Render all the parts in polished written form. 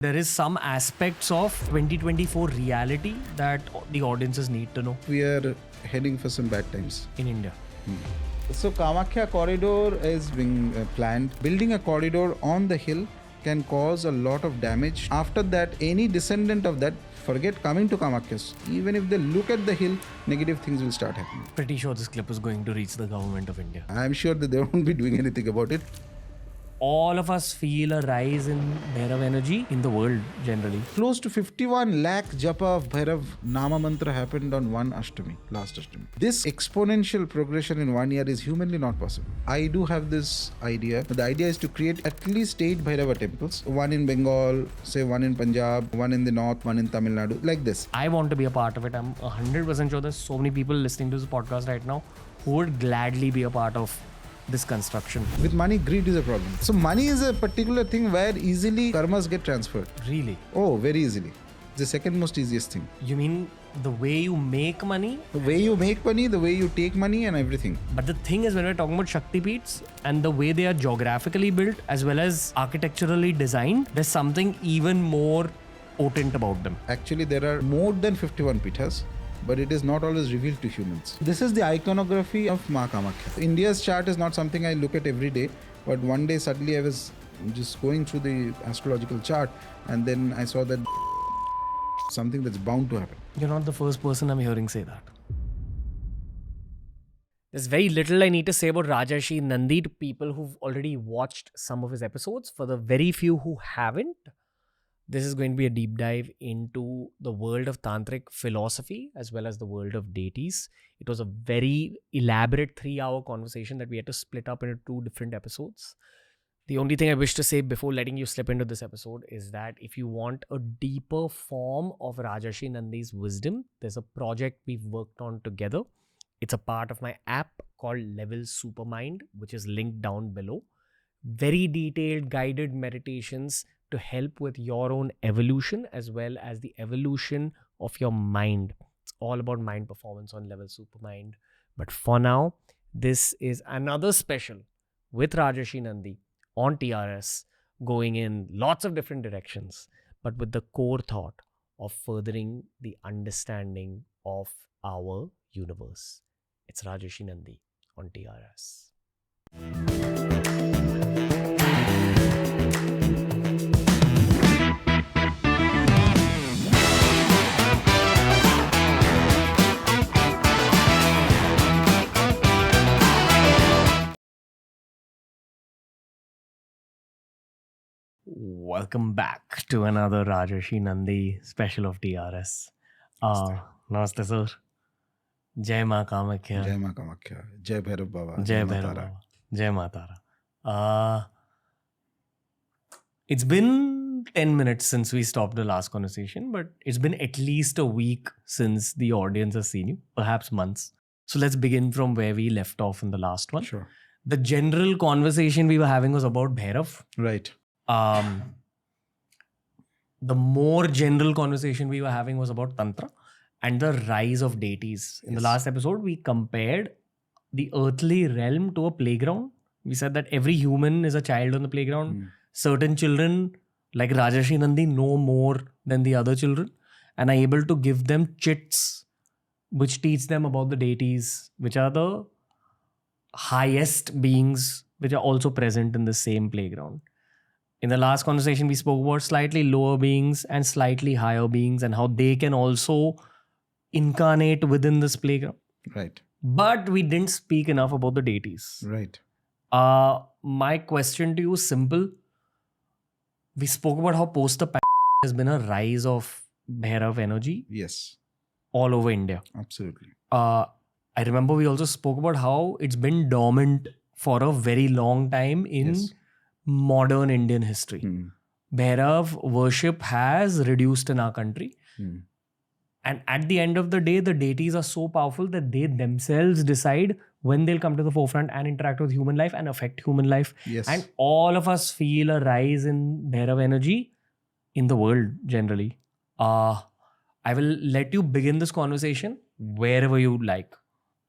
There is some aspects of 2024 reality that the audiences need to know We are heading for some bad times. in India. So Kamakhya corridor is being planned. Building a corridor on the hill can cause a lot of damage. After that, any descendant of that, forget coming to Kamakhya. Even if they look at the hill, negative things will start happening. Pretty sure this clip is going to reach the government of India. I am sure that they won't be doing anything about it. All of us feel a rise in Bhairav energy in the world generally. Close to 51 lakh japa of Bhairav Nama Mantra happened on one Ashtami, last Ashtami. This exponential progression in 1 year is humanly not possible. I do have this idea. The idea is to create at least 8 Bhairava temples. One in Bengal, say one in Punjab, one in the north, one in Tamil Nadu, like this. I want to be a part of it. I'm 100% sure there's so many people listening to this podcast right now who would gladly be a part of this construction. With money, greed is a problem. So money is a particular thing where easily karmas get transferred. Really? Oh, very easily. The second most easiest thing. You mean the way you make money? The way you make money, the way you take money and everything. But the thing is, when we're talking about Shakti Peethas and the way they are geographically built as well as architecturally designed, there's something even more potent about them. Actually, there are more than 51 Pithas, but it is not always revealed to humans. This is the iconography of Ma Kamakhya. India's chart is not something I look at every day, but one day suddenly I was just going through the astrological chart and then I saw that something that's bound to happen. You're not the first person I'm hearing say that. There's very little I need to say about Rajarshi Nandy to people who've already watched some of his episodes. For the very few who haven't, this is going to be a deep dive into the world of tantric philosophy as well as the world of deities. It was a very elaborate 3-hour conversation that we had to split up into 2 different episodes. The only thing I wish to say before letting you slip into this episode is that if you want a deeper form of Rajarshi Nandy's wisdom, there's a project we've worked on together. It's a part of my app called Level SuperMind, which is linked down below. Very detailed guided meditations to help with your own evolution as well as the evolution of your mind. It's all about mind performance on Level Supermind. But for now, this is another special with Rajarshi Nandy on TRS, going in lots of different directions, but with the core thought of furthering the understanding of our universe. It's Rajarshi Nandy on TRS. Welcome back to another Rajarshi Nandy special of TRS. Namaste, sir. Jai Ma Kamakhya. Jai Ma Kamakhya. Jai Bhairav Baba. Jai Bhairav Baba. Jai Matara. It's been 10 minutes since we stopped the last conversation, but it's been at least a week since the audience has seen you, perhaps months. So let's begin from where we left off in the last one. Sure. The general conversation we were having was about Bhairav. Right. The more general conversation we were having was about tantra and the rise of deities. In the last episode, we compared the earthly realm to a playground. We said that every human is a child on the playground. Certain children, like Rajarshi Nandy, know more than the other children and are able to give them chits which teach them about the deities, which are the highest beings which are also present in the same playground. In the last conversation, we spoke about slightly lower beings and slightly higher beings and how they can also incarnate within this playground. Right. But we didn't speak enough about the deities. Right. My question to you is simple. We spoke about how post the pandemic has been a rise of Bhairav energy. Yes. All over India. Absolutely. I remember we also spoke about how it's been dormant for a very long time in modern Indian history. Bhairav worship has reduced in our country. And at the end of the day, the deities are so powerful that they themselves decide when they'll come to the forefront and interact with human life and affect human life. Yes. And all of us feel a rise in Bhairav energy in the world generally. I will let you begin this conversation wherever you like.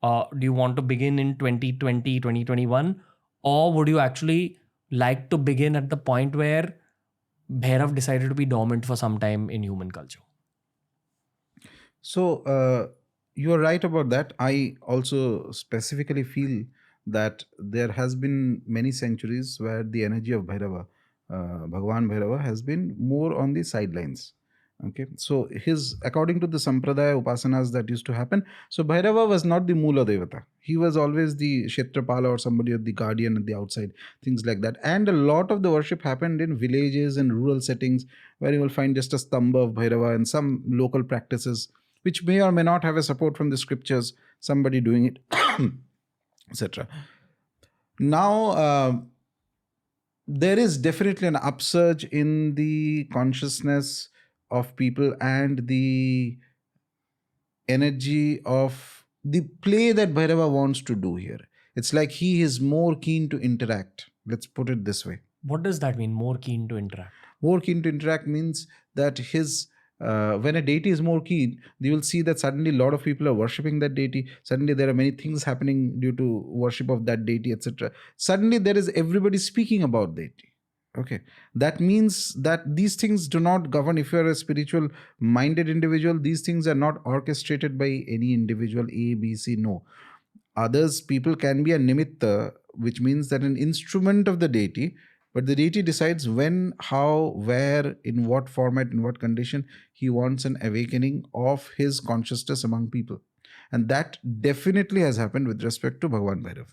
Do you want to begin in 2020, 2021? Or would you actually like to begin at the point where Bhairav decided to be dormant for some time in human culture? So you are right about that. I also specifically feel that there has been many centuries where the energy of Bhairava, Bhagwan Bhairava, has been more on the sidelines. Okay, so his, according to the sampradaya upasanas that used to happen, so Bhairava was not the Mula Devata. He was always the Kshetrapala or somebody of the guardian at the outside, things like that. And a lot of the worship happened in villages and rural settings where you will find just a stamba of Bhairava and some local practices which may or may not have a support from the scriptures, somebody doing it, etc. Now, there is definitely an upsurge in the consciousness of people and the energy of the play that Bhairava wants to do here. It's like he is more keen to interact. Let's put it this way. What does that mean? More keen to interact? More keen to interact means that his when a deity is more keen, you will see that suddenly a lot of people are worshipping that deity. Suddenly there are many things happening due to worship of that deity, etc. Suddenly there is everybody speaking about deity. Okay, that means that these things do not govern. If you are a spiritual minded individual, these things are not orchestrated by any individual A, B, C. No, others people can be a nimitta, which means that an instrument of the deity, but the deity decides when, how, where, in what format, in what condition he wants an awakening of his consciousness among people. And that definitely has happened with respect to Bhagwan Bhairav.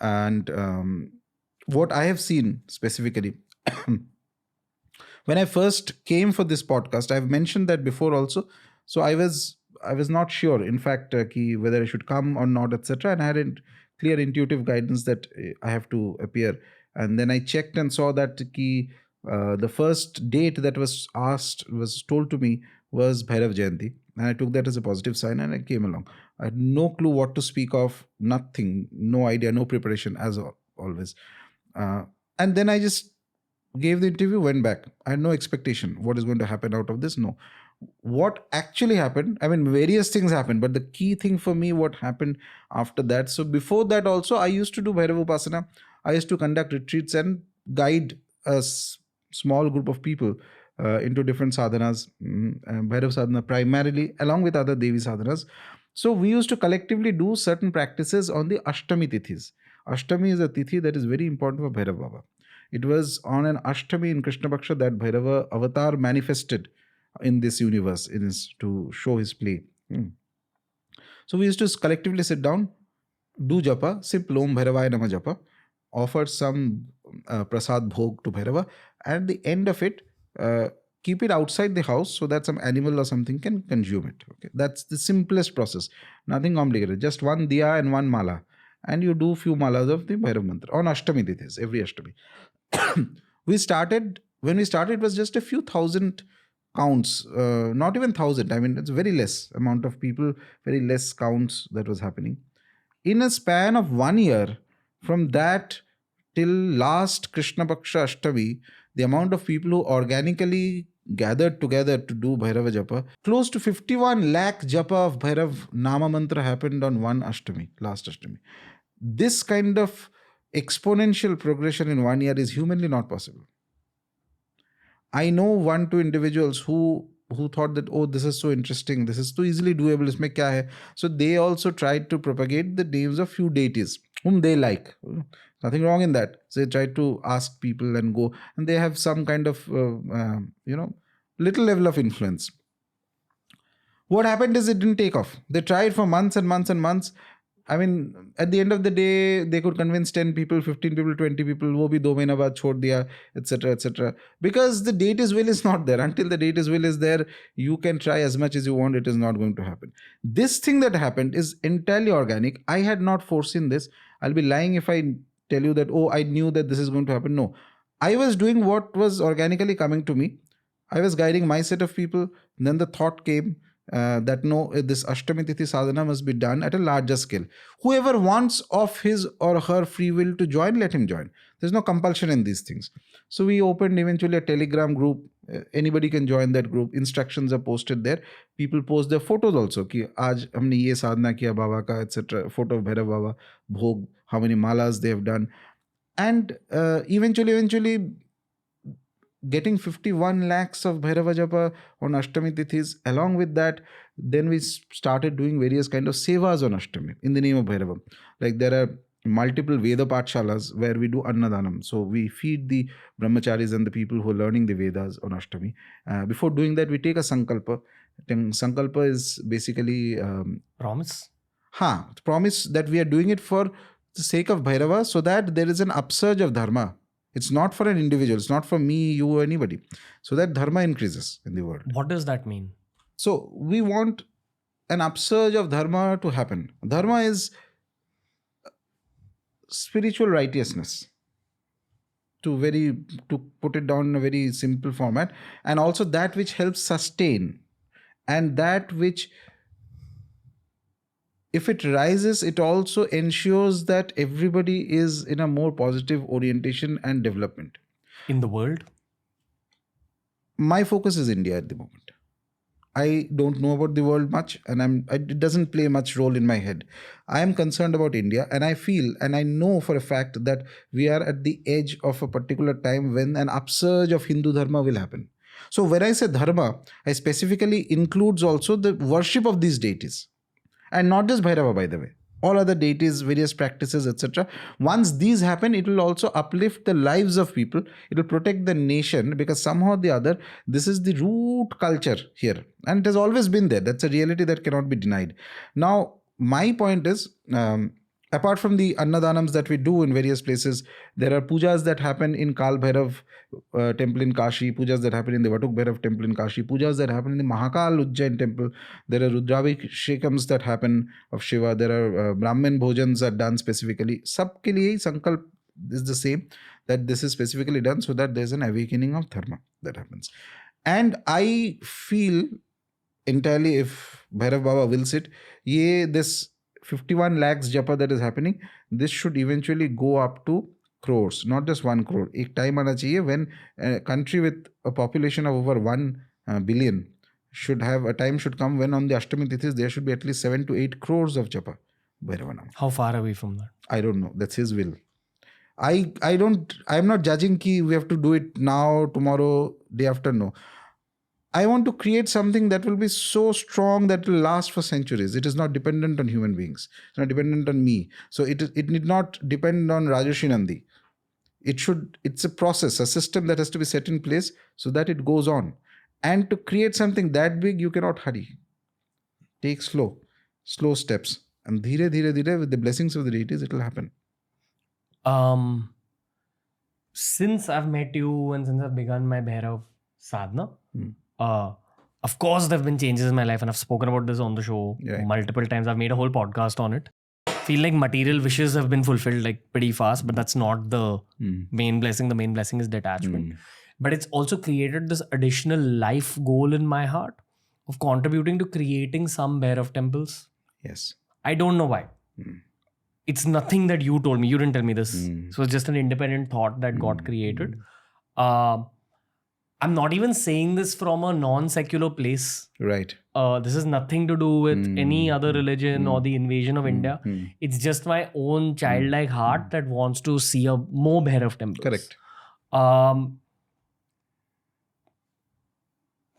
And what I have seen specifically, when I first came for this podcast, I've mentioned that before also. So I was not sure, in fact, whether I should come or not, etc. And I had a clear intuitive guidance that I have to appear. And then I checked and saw that the first date that was told to me was Bhairav Jayanti. And I took that as a positive sign and I came along. I had no clue what to speak of, nothing, no idea, no preparation, as always. And then I just gave the interview, went back. I had no expectation what is going to happen out of this. No. What actually happened, I mean, various things happened, but the key thing for me, what happened after that. So before that also, I used to do Bhairav Upasana. I used to conduct retreats and guide a small group of people into different sadhanas, Bhairav Sadhana primarily, along with other Devi sadhanas. So we used to collectively do certain practices on the Ashtami Tithis. Ashtami is a Tithi that is very important for Bhairav Baba. It was on an Ashtami in Krishna Paksha that Bhairava avatar manifested in this universe, to show his play. So we used to collectively sit down, do japa, simple Om Bhairavaya Nama japa, offer some prasad bhog to Bhairava, and at the end of it, keep it outside the house so that some animal or something can consume it. Okay, that's the simplest process. Nothing complicated. Just one diya and one mala, and you do few malas of the Bhairav mantra on Ashtami Tithis, every Ashtami. When we started, it was just a few thousand counts, not even thousand. I mean, it's very less amount of people, very less counts that was happening. In a span of 1 year, from that till last Krishna Paksha Ashtami, the amount of people who organically gathered together to do Bhairava Japa, close to 51 lakh Japa of Bhairav Nama Mantra happened on one Ashtami, last Ashtami. This kind of exponential progression in 1 year is humanly not possible. I know 1-2 individuals who thought that, oh, this is so interesting, this is too easily doable, isme kya hai? So they also tried to propagate the names of few deities whom they like. Nothing wrong in that. So they tried to ask people and go, and they have some kind of little level of influence. What happened is it didn't take off. They tried for months and months and months. I mean, at the end of the day, they could convince 10 people, 15 people, 20 people, wo bhi 2 mahina baad chhod diya, etc., etc. Because the deity's will is not there. Until the deity's will is there, you can try as much as you want, it is not going to happen. This thing that happened is entirely organic. I had not foreseen this. I'll be lying if I tell you that, oh, I knew that this is going to happen. No. I was doing what was organically coming to me. I was guiding my set of people. Then the thought came, that no, this Ashtami Tithi sadhana must be done at a larger scale. Whoever wants of his or her free will to join, let him join. There's no compulsion in these things. So we opened eventually a Telegram group. Anybody can join that group. Instructions are posted there. People post their photos also. Ki aaj humne ye sadhana kiya Baba ka, etc. Photo of Bhairav Baba, bhog, how many malas they have done. And eventually, getting 51 lakhs of Bhairava Japa on Ashtami Tithis. Along with that, then we started doing various kind of sevas on Ashtami in the name of Bhairava. Like there are multiple Veda Pathshalas where we do Annadanam. So we feed the brahmacharis and the people who are learning the Vedas on Ashtami. Before doing that, we take a Sankalpa. Sankalpa is basically... Promise? promise that we are doing it for the sake of Bhairava so that there is an upsurge of Dharma. It's not for an individual. It's not for me, you, or anybody. So that Dharma increases in the world. What does that mean? So we want an upsurge of Dharma to happen. Dharma is spiritual righteousness. To put it down in a very simple format. And also that which helps sustain. And that which, if it rises, it also ensures that everybody is in a more positive orientation and development. In the world? My focus is India at the moment. I don't know about the world much, and it doesn't play much role in my head. I am concerned about India, and I feel and I know for a fact that we are at the edge of a particular time when an upsurge of Hindu Dharma will happen. So when I say Dharma, I specifically includes also the worship of these deities. And not just Bhairava, by the way. All other deities, various practices, etc. Once these happen, it will also uplift the lives of people. It will protect the nation because somehow or the other, this is the root culture here. And it has always been there. That's a reality that cannot be denied. Now, my point is, apart from the Annadanams that we do in various places, there are pujas that happen in Kaal Bhairav temple in Kashi, pujas that happen in the Vatuk Bhairav temple in Kashi, pujas that happen in the Mahakal Ujjain temple. There are Rudravishekams that happen of Shiva. There are Brahmin Bhojans are done specifically. Sabke liye sankalp is the same, that this is specifically done so that there's an awakening of dharma that happens. And I feel entirely, if Bhairav Baba wills it, this 51 lakhs japa that is happening, this should eventually go up to crores, not just 1 crore. Ek time aana chahiye when a country with a population of over 1 billion should come when on the Ashtami Tithis there should be at least 7 to 8 crores of japa. How far away from that? I don't know. That's his will. I'm not judging ki we have to do it now, tomorrow, day after. No. I want to create something that will be so strong that will last for centuries. It is not dependent on human beings. It's not dependent on me. So it need not depend on Rajarshi Nandy. It's a process, a system that has to be set in place so that it goes on. And to create something that big, you cannot hurry. Take slow steps. And dhire, dhire, dhire, with the blessings of the deities, it will happen. Since I've met you and since I've begun my Bhairav Sadhana, of course, there have been changes in my life, and I've spoken about this on the show multiple times. I've made a whole podcast on it. Feel like material wishes have been fulfilled like pretty fast, but that's not the main blessing. The main blessing is detachment. But it's also created this additional life goal in my heart of contributing to creating some Bhairav temples. Yes. I don't know why. It's nothing that you told me. You didn't tell me this. So it's just an independent thought that got created. I'm not even saying this from a non-secular place. Right. This has nothing to do with any other religion or the invasion of India. It's just my own childlike heart that wants to see more Bhairav temples. Correct.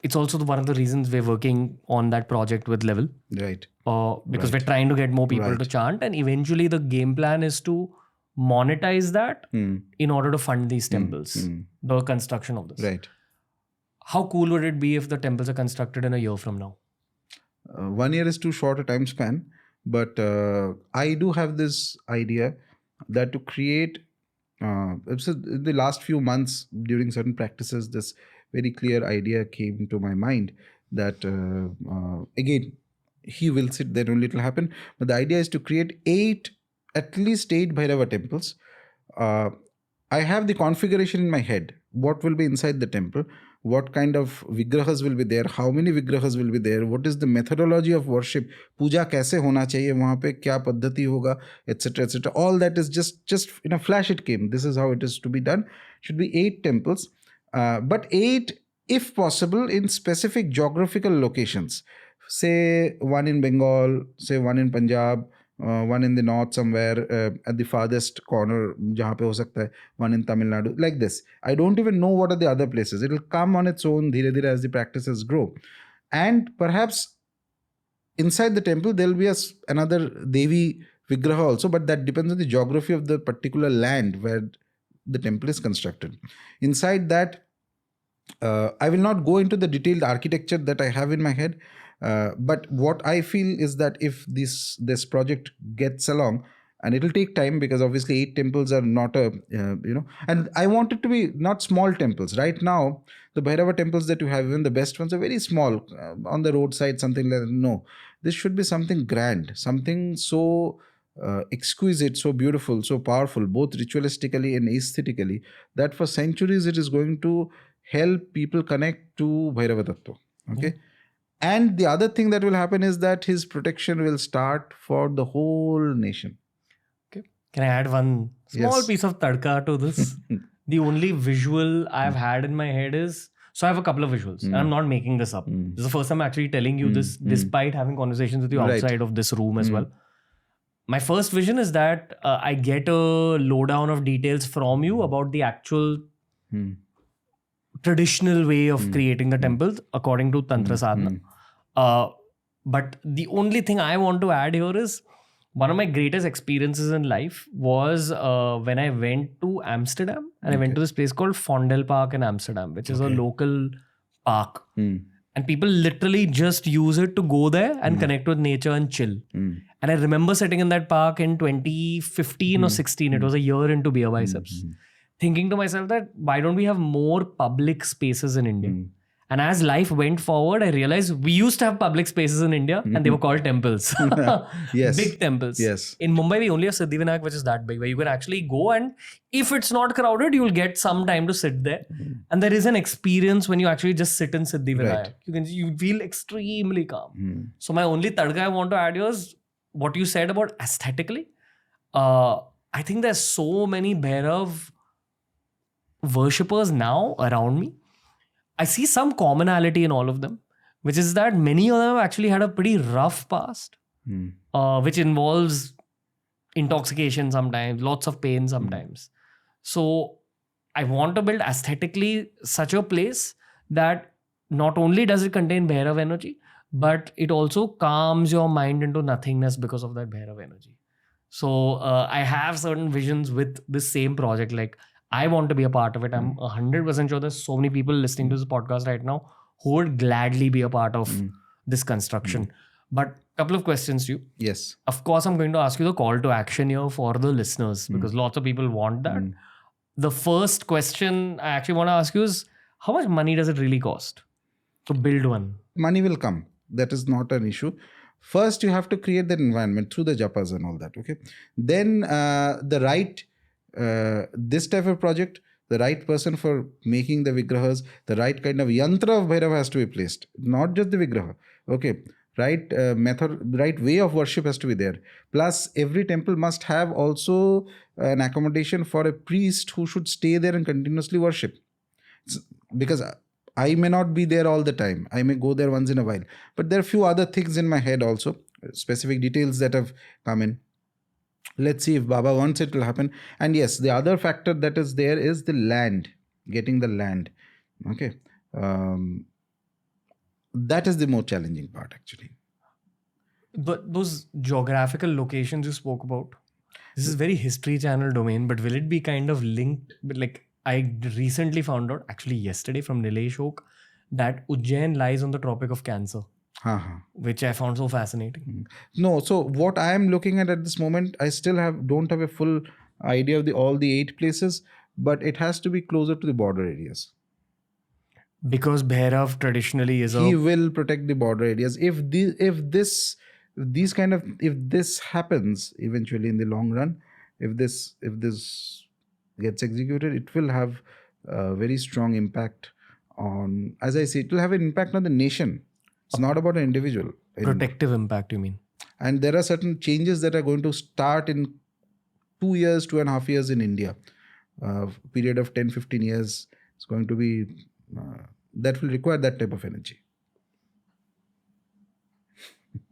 It's also one of the reasons we're working on that project with Level. Right. Because we're trying to get more people to chant, and eventually the game plan is to monetize that in order to fund these temples, the construction of this. Right. How cool would it be if the temples are constructed in a year from now? 1 year is too short a time span, but I do have this idea that to create, in the last few months during certain practices, this very clear idea came to my mind that, again, he wills it, then only it will happen. But the idea is to create at least 8 Bhairava temples. I have the configuration in my head. What will be inside the temple? What kind of vigrahas will be there? How many vigrahas will be there? What is the methodology of worship? Puja kaise hona chahiye? Wahan pe kya paddhati hoga? Etc. etc. All that is just in a flash it came. This is how it is to be done. Should be 8 temples. But 8, if possible, in specific geographical locations. Say 1 in Bengal, say 1 in Punjab, one in the north somewhere at the farthest corner jahan pe ho sakta hai, one in Tamil Nadu, like this. I don't even know what are the other places. It will come on its own dheere dheere as the practices grow. And perhaps inside the temple there will be another Devi Vigraha also, but that depends on the geography of the particular land where the temple is constructed. Inside that, I will not go into the detailed architecture that I have in my head, but what I feel is that if this project gets along, and it will take time because obviously 8 temples are not and I want it to be not small temples. Right now, the Bhairava temples that you have, even the best ones, are very small, on the roadside, something like that. No, this should be something grand, something so exquisite, so beautiful, so powerful, both ritualistically and aesthetically, that for centuries it is going to help people connect to Bhairava Tattva. Okay. And the other thing that will happen is that his protection will start for the whole nation. Okay. Can I add one small Yes. piece of tadka to this? The only visual I've had in my head is, so I have a couple of visuals, and I'm not making this up. This is the first time I'm actually telling you this, despite having conversations with you Right. outside of this room as well. My first vision is that I get a lowdown of details from you about the actual traditional way of creating the temples according to Tantra Sadhana. But the only thing I want to add here is, one of my greatest experiences in life was when I went to Amsterdam, and I went to this place called Vondel Park in Amsterdam, which is a local park. And people literally just use it to go there and connect with nature and chill. And I remember sitting in that park in 2015 or 16, it was a year into BeerBiceps, thinking to myself that why don't we have more public spaces in India? And as life went forward, I realized we used to have public spaces in India and they were called temples. Yes. Big temples. Yes. In Mumbai, we only have Siddhivinayak, which is that big, where you can actually go, and if it's not crowded, you'll get some time to sit there. And there is an experience when you actually just sit in Siddhivinayak. Right. You feel extremely calm. So my only tadka I want to add here is what you said about aesthetically. I think there's so many Bhairav worshippers now around me. I see some commonality in all of them, which is that many of them have actually had a pretty rough past, which involves intoxication sometimes, lots of pain sometimes. So I want to build aesthetically such a place that not only does it contain Bhairav energy, but it also calms your mind into nothingness because of that Bhairav energy. So I have certain visions with this same project. Like, I want to be a part of it. I'm 100% sure there's so many people listening to this podcast right now who would gladly be a part of this construction. But a couple of questions to you. Yes. Of course, I'm going to ask you the call to action here for the listeners, because lots of people want that. The first question I actually want to ask you is, how much money does it really cost to build one? Money will come. That is not an issue. First, you have to create that environment through the japas and all that. Okay. Then the right, this type of project, the right person for making the vigrahas, the right kind of yantra of Bhairava has to be placed. Not just the vigraha. Okay. Right method, right way of worship has to be there. Plus, every temple must have also an accommodation for a priest who should stay there and continuously worship. Because I may not be there all the time. I may go there once in a while. But there are a few other things in my head also, specific details that have come in. Let's see if Baba wants it, will happen. And yes, the other factor that is there is the land, getting the land. Okay. That is the more challenging part, actually. But those geographical locations you spoke about, this is very History Channel domain, but will it be kind of linked? But like, I recently found out, actually yesterday from Nilachal Parvat, that Ujjain lies on the Tropic of Cancer, which I found so fascinating. No, so what I am looking at this moment, I still don't have a full idea of all the 8 places, but it has to be closer to the border areas. Because Bhairav traditionally is he will protect the border areas. If this happens eventually in the long run, if this gets executed, it will have a very strong impact on, as I say, it will have an impact on the nation. It's not about an individual. Protective impact, you mean? And there are certain changes that are going to start in 2 years, 2.5 years in India. Period of 10-15 years is going to be, that will require that type of energy.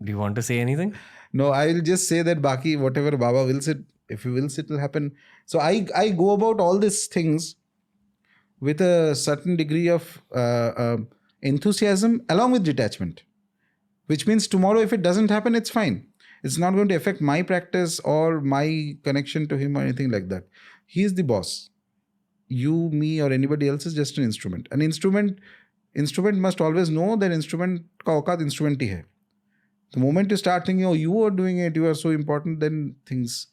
Do you want to say anything? No, I will just say that Baki, whatever Baba wills it, if he wills it will happen. So I go about all these things with a certain degree of enthusiasm along with detachment, which means tomorrow if it doesn't happen, it's fine. It's not going to affect my practice or my connection to him or anything like that. He is the boss. You, me, or anybody else is just an instrument. An instrument must always know that instrument ka auqat instrument hi hai. The moment you start thinking, oh, you are doing it, you are so important, then things.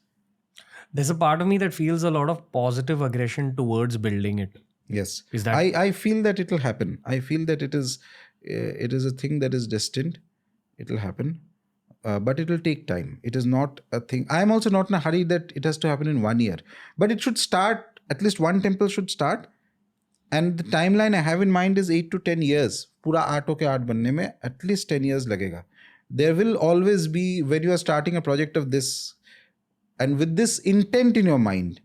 There's a part of me that feels a lot of positive aggression towards building it. Yes. Is that? I feel that it will happen. I feel that it is a thing that is destined. It will happen. But it will take time. It is not a thing. I am also not in a hurry that it has to happen in 1 year. But it should start, at least one temple should start. And the timeline I have in mind is 8 to 10 years. Pura 8 ke 8 banne mein at least 10 years lagega. There will always be, when you are starting a project of this, and with this intent in your mind,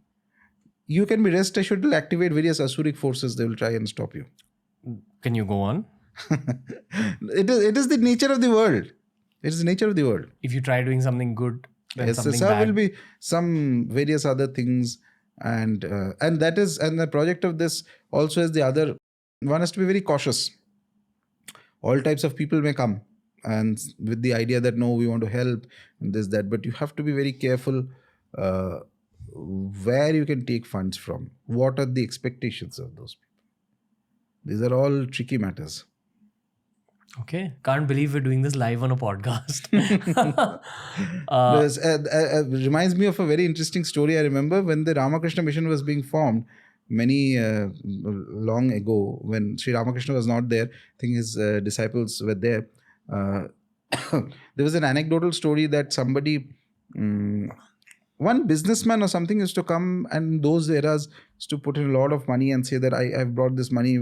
you can be rest assured to activate various asuric forces. They will try and stop you. Can you go on? It is the nature of the world. It is the nature of the world. If you try doing something good, then Yes, something there bad. will be some various other things, and the project of this also has the other. One has to be very cautious. All types of people may come, and with the idea that no, we want to help and this that, but you have to be very careful where you can take funds from. What are the expectations of those people? These are all tricky matters. Okay. Can't believe we're doing this live on a podcast. Reminds me of a very interesting story. I remember when the Ramakrishna mission was being formed many long ago, when Shri Ramakrishna was not there. I think his disciples were there. There was an anecdotal story that somebody, one businessman or something, used to come, and in those eras used to put in a lot of money and say that I've brought this money,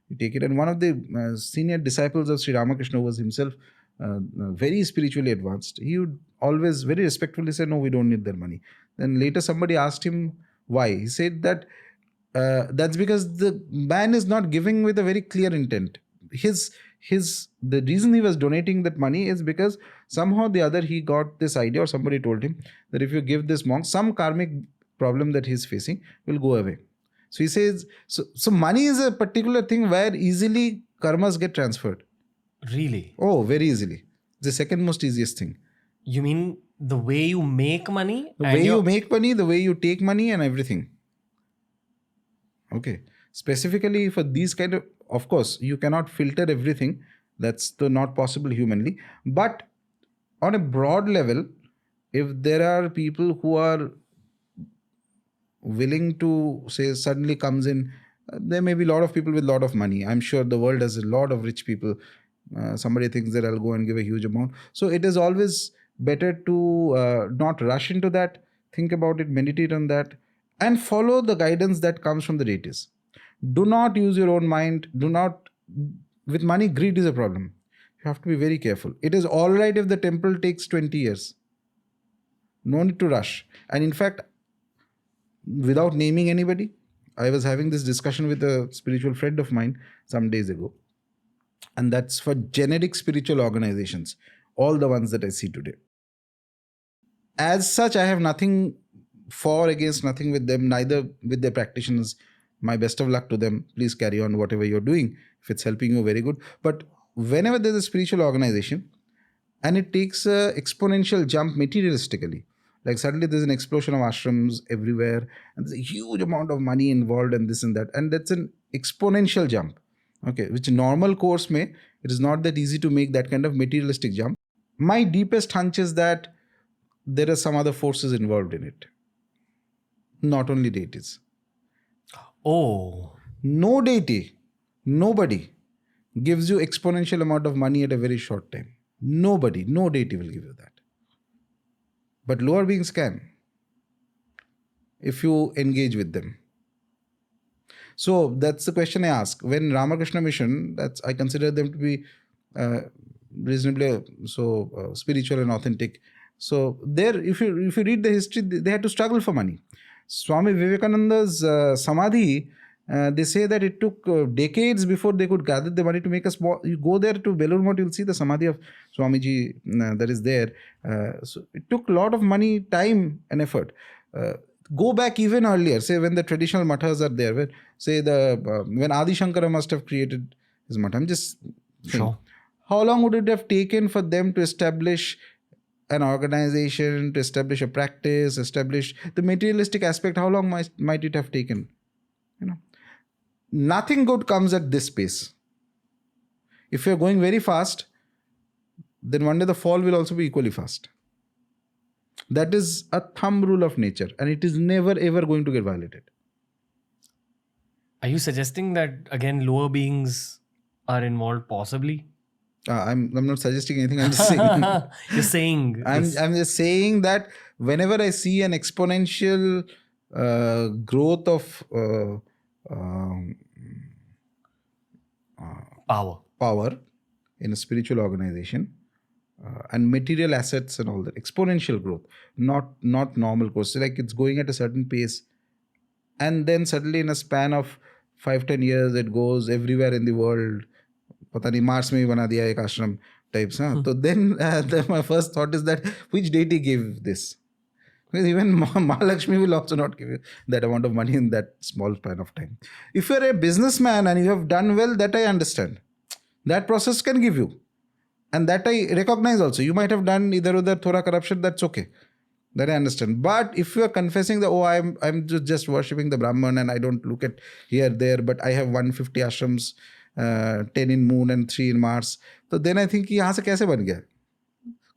you take it. And one of the senior disciples of Sri Ramakrishna was himself very spiritually advanced. He would always very respectfully say, no, we don't need their money. Then later somebody asked him why. He said that that's because the man is not giving with a very clear intent. The reason he was donating that money is because somehow or the other he got this idea, or somebody told him that if you give this monk, some karmic problem that he's facing will go away. So he says, so money is a particular thing where easily karmas get transferred. Really? Oh, very easily. The second most easiest thing. You mean the way you make money? The way you make money, the way you take money, and everything. Okay. Specifically for these kind of course, you cannot filter everything. That's not possible humanly. But on a broad level, if there are people who are willing to say suddenly comes in, there may be a lot of people with a lot of money. I'm sure the world has a lot of rich people. Somebody thinks that I'll go and give a huge amount. So it is always better to not rush into that. Think about it, meditate on that, and follow the guidance that comes from the deities. Do not use your own mind. With money, greed is a problem. You have to be very careful. It is all right if the temple takes 20 years. No need to rush. And in fact, without naming anybody, I was having this discussion with a spiritual friend of mine some days ago. And that's for generic spiritual organizations, all the ones that I see today. As such, I have nothing for, against, nothing with them, neither with their practitioners. My best of luck to them. Please carry on whatever you're doing. If it's helping you, very good. But whenever there's a spiritual organization and it takes an exponential jump materialistically, like suddenly there's an explosion of ashrams everywhere and there's a huge amount of money involved and this and that. And that's an exponential jump. Okay, which normal course it is not that easy to make that kind of materialistic jump. My deepest hunch is that there are some other forces involved in it. Not only deities. Oh. No deity, nobody gives you exponential amount of money at a very short time. Nobody, no deity will give you that. But lower beings can, if you engage with them. So that's the question I ask. When Ramakrishna mission, I consider them to be reasonably spiritual and authentic. So there, if you read the history, they had to struggle for money. Swami Vivekananda's Samadhi They say that it took decades before they could gather the money to make a small. You go there to Belur Math, you'll see the samadhi of Swamiji that is there. So it took a lot of money, time, and effort. Go back even earlier, say when the traditional mathas are there, when Adi Shankara must have created his matha. I'm just saying, Sure. how long would it have taken for them to establish an organization, to establish a practice, establish the materialistic aspect? How long might it have taken? Nothing good comes at this pace. If you're going very fast, then one day the fall will also be equally fast. That is a thumb rule of nature, and it is never ever going to get violated. Are you suggesting that again lower beings are involved possibly? I'm not suggesting anything. I'm just saying. You're saying. I'm just saying that whenever I see an exponential growth of power in a spiritual organization and material assets and all that, exponential growth, not normal course. So like it's going at a certain pace, and then suddenly in a span of 5-10 years it goes everywhere in the world. पता नहीं Mars में भी बना दिया एक आश्रम types. So then my first thought is that which deity gave this? Because even Mahalakshmi will also not give you that amount of money in that small span of time. If you're a businessman and you have done well, that I understand. That process can give you. And that I recognize also. You might have done either udhar thoda corruption, that's okay. That I understand. But if you are confessing that, I'm just worshipping the Brahman and I don't look at here, there, but I have 150 ashrams, 10 in moon and 3 in Mars. So then I think, यहाँ से कैसे बन गया?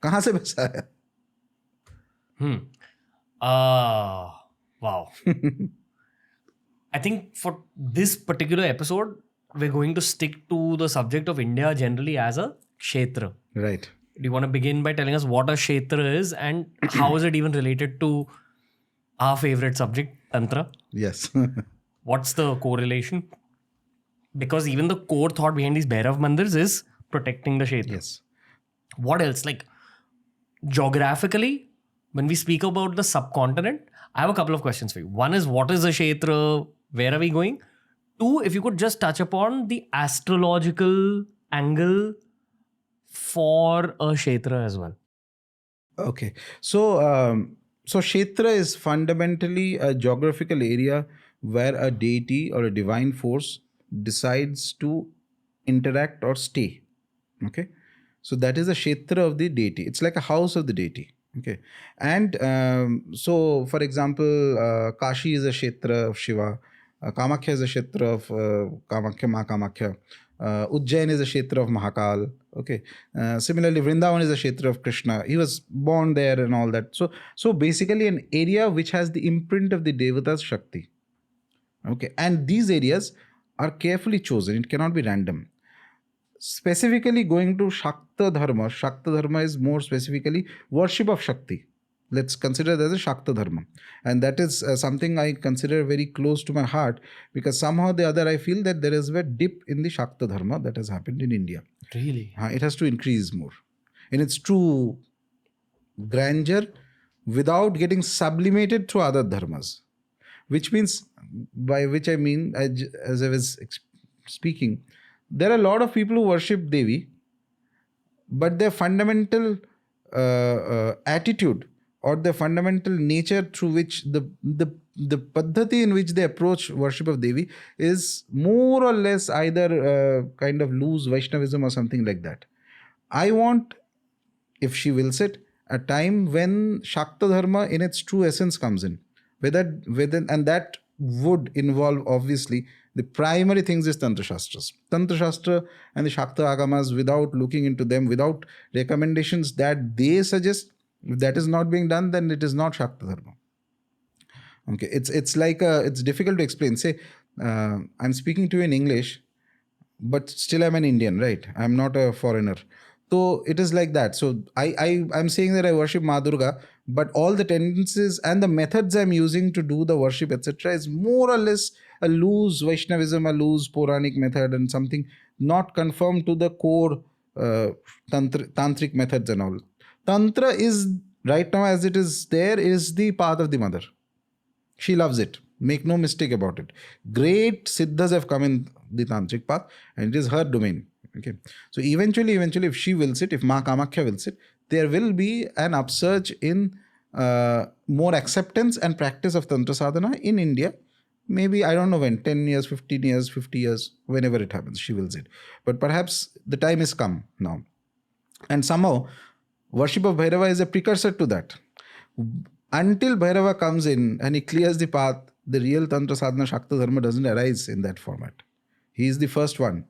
कहाँ से पैसा आया? Wow. I think for this particular episode, we're going to stick to the subject of India generally as a Kshetra. Right. Do you want to begin by telling us what a Kshetra is and how is it even related to our favorite subject, Tantra? Yes. What's the correlation? Because even the core thought behind these Bhairav mandirs is protecting the Kshetra. Yes. What else? Like geographically, when we speak about the subcontinent, I have a couple of questions for you. One is, what is a Kshetra? Where are we going? Two, if you could just touch upon the astrological angle for a Kshetra as well. Okay. So Kshetra is fundamentally a geographical area where a deity or a divine force decides to interact or stay. Okay. So that is a Kshetra of the deity. It's like a house of the deity. Okay. And so, for example, Kashi is a Kshetra of Shiva. Kamakhya is a Kshetra of Kamakhya, Ma Kamakhya. Ujjain is a Kshetra of Mahakal. Okay. Similarly, Vrindavan is a Kshetra of Krishna. He was born there and all that. So basically an area which has the imprint of the Devata's Shakti. Okay. And these areas are carefully chosen. It cannot be random. Specifically going to Shakti Dharma. Shakti Dharma is more specifically worship of Shakti. Let's consider that as a Shakti Dharma. And that is something I consider very close to my heart, because somehow or the other I feel that there is a dip in the Shakti Dharma that has happened in India. Really? It has to increase more in its true grandeur without getting sublimated through other dharmas. Which means, by which I mean, as I was speaking, there are a lot of people who worship Devi, but their fundamental attitude or the fundamental nature through which the paddhati in which they approach worship of Devi is more or less either kind of loose Vaishnavism or something like that. I want, if she wills it, a time when Shakti Dharma in its true essence comes in. And that would involve, obviously, the primary things is Tantra Shastras. Tantra Shastra and the Shakti Agamas, without looking into them, without recommendations that they suggest, if that is not being done, then it is not Shakti Dharma. Okay, it's like it's difficult to explain. Say, I'm speaking to you in English, but still I'm an Indian, right? I'm not a foreigner. So it is like that. So I'm saying that I worship Ma Durga, but all the tendencies and the methods I'm using to do the worship, etc., is more or less a loose Vaishnavism, a loose Puranic method, and something not conformed to the core tantric methods and all. Tantra is, right now as it is there, is the path of the mother. She loves it. Make no mistake about it. Great Siddhas have come in the tantric path, and it is her domain. Okay. So eventually, if she wills it, if Ma Kamakhya wills it, there will be an upsurge in more acceptance and practice of Tantra Sadhana in India. Maybe, I don't know when, 10 years, 15 years, 50 years, whenever it happens, she wills it. But perhaps the time has come now. And somehow, worship of Bhairava is a precursor to that. Until Bhairava comes in and he clears the path, the real Tantra Sadhana Shakti Dharma doesn't arise in that format. He is the first one.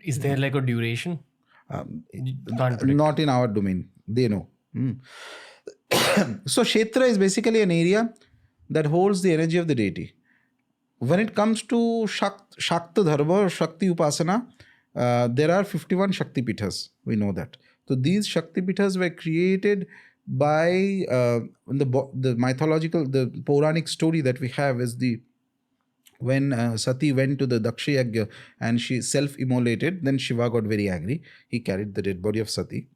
Is there like a duration? Not in our domain. They know. So Kshetra is basically an area that holds the energy of the deity. When it comes to Shakti Dharma or Shakti Upasana, there are 51 Shakti Pithas. We know that. So these Shakti Pithas were created by the mythological, the Puranic story that we have is when Sati went to the Daksha Yagya and she self-immolated, then Shiva got very angry. He carried the dead body of Sati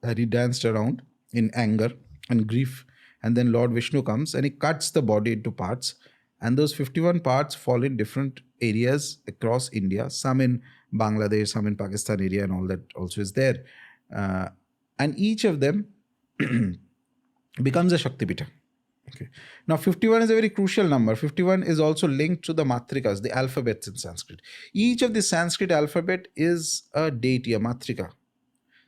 and he danced around in anger and grief. And then Lord Vishnu comes and he cuts the body into parts. And those 51 parts fall in different areas across India, some in Bangladesh, some in Pakistan area, and all that also is there. And each of them becomes a Shakti Pitha. Okay. Now 51 is a very crucial number. 51 is also linked to the matrikas, the alphabets in Sanskrit. Each of the Sanskrit alphabet is a deity, a matrika.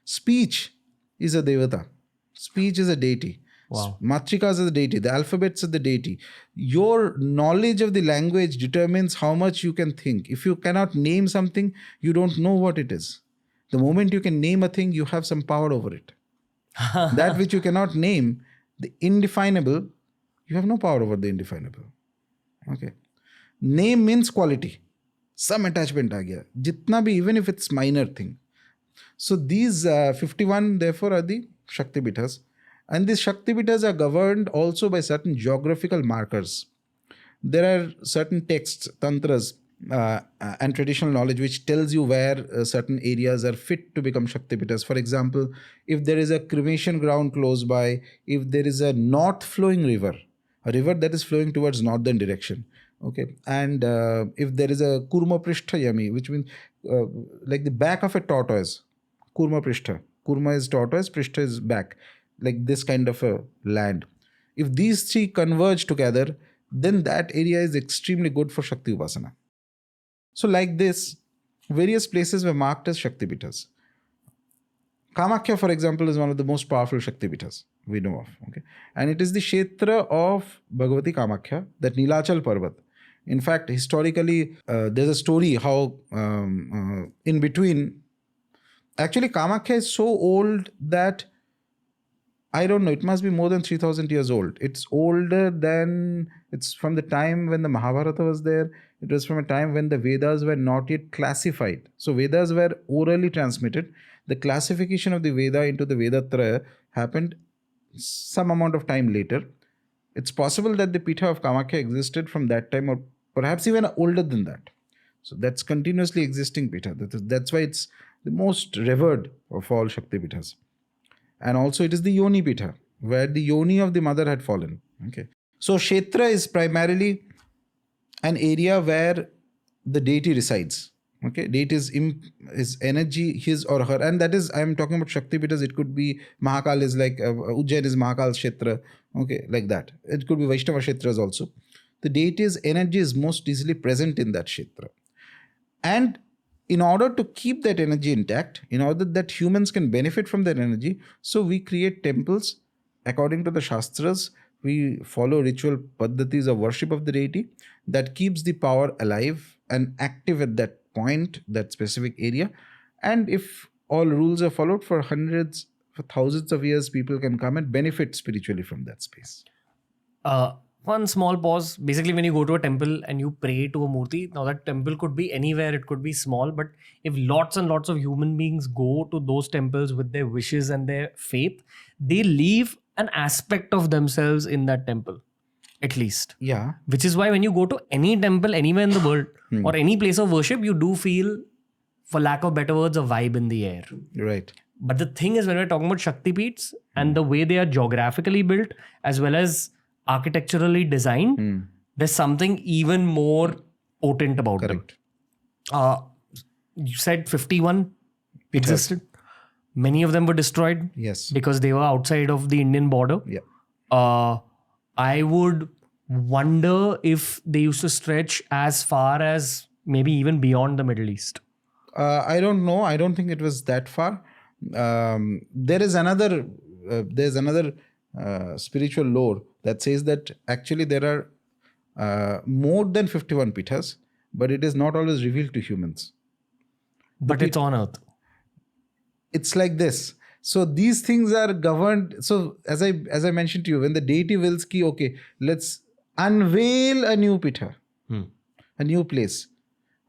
Speech is a devata. Speech is a deity. Wow. Matrikas are the deity. The alphabets are the deity. Your knowledge of the language determines how much you can think. If you cannot name something, you don't know what it is. The moment you can name a thing, you have some power over it. That which you cannot name, the indefinable, you have no power over the indefinable. Okay. Name means quality. Some attachment aa gaya. Jitna bhi, even if it's minor thing. So these 51 therefore are the Shakti Pithas. And these Shakti Pithas are governed also by certain geographical markers. There are certain texts, tantras, and traditional knowledge which tells you where certain areas are fit to become Shakti Pithas. For example, if there is a cremation ground close by, if there is a north flowing river, a river that is flowing towards northern direction, okay, and if there is a Kurma Prishtha Yami, which means like the back of a tortoise, Kurma Prishtha. Kurma is tortoise, Prishtha is back, like this kind of a land. If these three converge together, then that area is extremely good for Shakti Upasana. So like this, various places were marked as Shakti Pithas. Kamakhya, for example, is one of the most powerful Shakti Pithas we know of. Okay, and it is the Kshetra of Bhagavati Kamakhya, that Nilachal Parvat. In fact, historically, there's a story how in between, actually Kamakhya is so old that I don't know, it must be more than 3,000 years old. It's older than, it's from the time when the Mahabharata was there. It was from a time when the Vedas were not yet classified. So Vedas were orally transmitted. The classification of the Veda into the Vedatraya happened some amount of time later. It's possible that the Pitha of Kamakhya existed from that time or perhaps even older than that. So that's continuously existing Pitha. That's why it's the most revered of all Shakti Pithas. And also it is the Yoni Pitha, where the Yoni of the mother had fallen. Okay. So Kshetra is primarily an area where the deity resides. Okay. Deity is energy, his or her. And that is, I'm talking about Shakti Pithas. It could be Mahakal is like, Ujjain is Mahakal Kshetra. Okay. Like that. It could be Vaishnava Kshetras also. The deity's energy is most easily present in that Kshetra. And in order to keep that energy intact, in order that humans can benefit from that energy, so we create temples. According to the Shastras, we follow ritual paddhatis of worship of the deity that keeps the power alive and active at that point, that specific area. And if all rules are followed for hundreds, for thousands of years, people can come and benefit spiritually from that space. One small pause. Basically, when you go to a temple and you pray to a murti, now that temple could be anywhere, it could be small, but if lots and lots of human beings go to those temples with their wishes and their faith, they leave an aspect of themselves in that temple, at least. Yeah. Which is why when you go to any temple anywhere in the world or any place of worship, you do feel, for lack of better words, a vibe in the air. Right. But the thing is, when we're talking about Shakti Peethas and the way they are geographically built, as well as architecturally designed, there's something even more potent about Correct. them. You said 51 existed. Many of them were destroyed Yes. because they were outside of the Indian border. Yeah. I would wonder if they used to stretch as far as maybe even beyond the Middle East. I don't know. I don't think it was that far. There's another spiritual lore that says that actually there are more than 51 pithas, but it is not always revealed to humans. But it's on Earth. It's like this. So these things are governed. So as I mentioned to you, when the deity wills ki, okay, let's unveil a new pitha, a new place.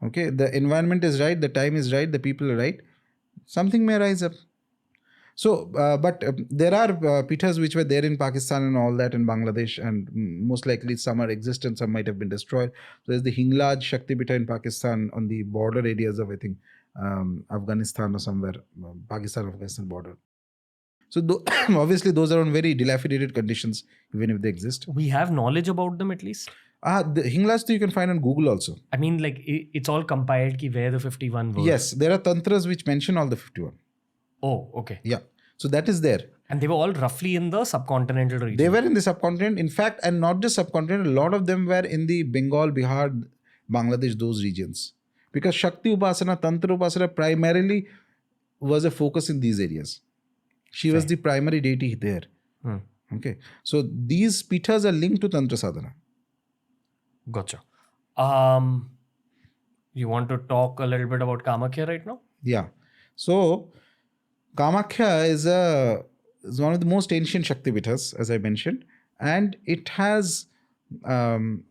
Okay, the environment is right, the time is right, the people are right. Something may rise up. So, but there are pithas which were there in Pakistan and all that, in Bangladesh, and most likely some are existent, some might have been destroyed. So there's the Hinglaj Shakti Pitha in Pakistan on the border areas of, I think, Afghanistan or somewhere, Pakistan-Afghanistan border. So obviously those are on very dilapidated conditions, even if they exist. We have knowledge about them at least. The Hinglaj you can find on Google also. I mean, like it's all compiled ki where the 51 were. Yes, there are tantras which mention all the 51. Oh, okay. Yeah. So that is there. And they were all roughly in the subcontinental region. They were in the subcontinent. In fact, and not just subcontinent, a lot of them were in the Bengal, Bihar, Bangladesh, those regions. Because Shakti Upasana, Tantra Upasana primarily was a focus in these areas. She was the primary deity there. Okay. So these pithas are linked to Tantra Sadhana. Gotcha. You want to talk a little bit about Kamakhya right now? Yeah. So Kamakhya is one of the most ancient Shakti Pithas, as I mentioned. And it has, in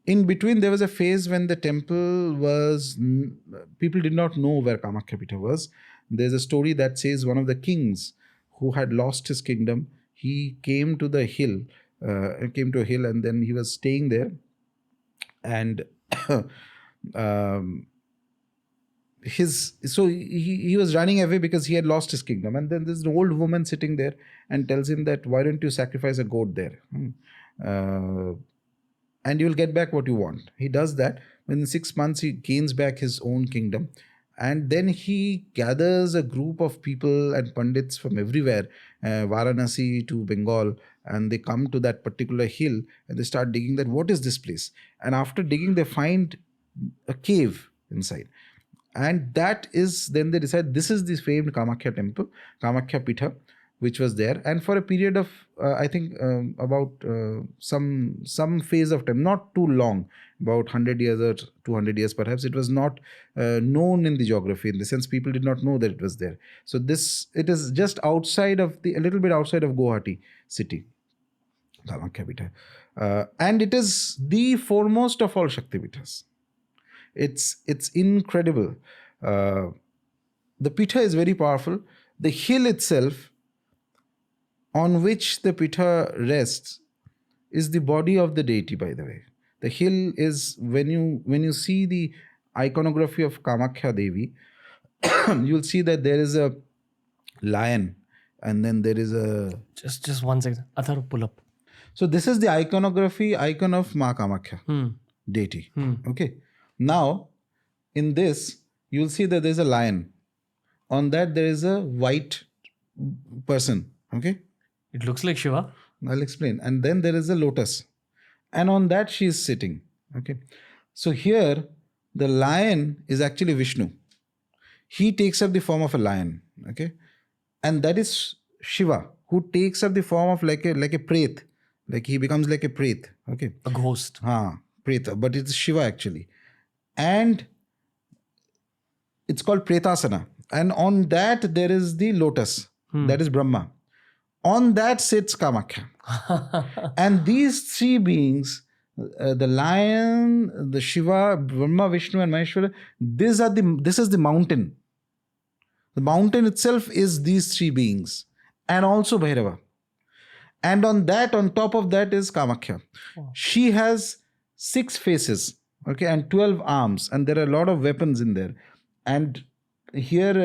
between, there was a phase when the temple was, people did not know where Kamakhya Pitha was. There's a story that says one of the kings who had lost his kingdom, he came to the hill, and then he was staying there. And he was running away because he had lost his kingdom. And then there's an old woman sitting there and tells him that, why don't you sacrifice a goat there? And you'll get back what you want. He does that. Within 6 months, he gains back his own kingdom. And then he gathers a group of people and pandits from everywhere, Varanasi to Bengal, and they come to that particular hill and they start digging that, what is this place? And after digging, they find a cave inside. And that is, then they decide this is the famed Kamakhya temple, Kamakhya Pitha, which was there. And for a period of, I think, about some phase of time, not too long, about 100 years or 200 years perhaps, it was not known in the geography, in the sense people did not know that it was there. So it is just outside of a little bit outside of Guwahati city, Kamakhya Pitha. And it is the foremost of all Shakti Pithas. It's incredible. The Pitha is very powerful. The hill itself on which the Pitha rests is the body of the deity, by the way. The hill is, when you see the iconography of Kamakhya Devi, you'll see that there is a lion and then there is a... Just 1 second. Atharv, pull up. So this is the icon of Ma Kamakhya deity. Okay. Now, in this, you'll see that there's a lion. On that, there is a white person. Okay. It looks like Shiva. I'll explain. And then there is a lotus. And on that, she is sitting. Okay. So here, the lion is actually Vishnu. He takes up the form of a lion. Okay. And that is Shiva, who takes up the form of like a pret. Like he becomes like a pret. Okay. A ghost. Preta. But it's Shiva actually. And it's called Pretasana. And on that, there is the lotus. That is Brahma. On that sits Kamakhya. And these three beings, the lion, the Shiva, Brahma, Vishnu and Maheshwara, this is the mountain. The mountain itself is these three beings. And also Bhairava. And on top of that is Kamakhya. Wow. She has 6 faces, okay, and 12 arms. And there are a lot of weapons in there. And Here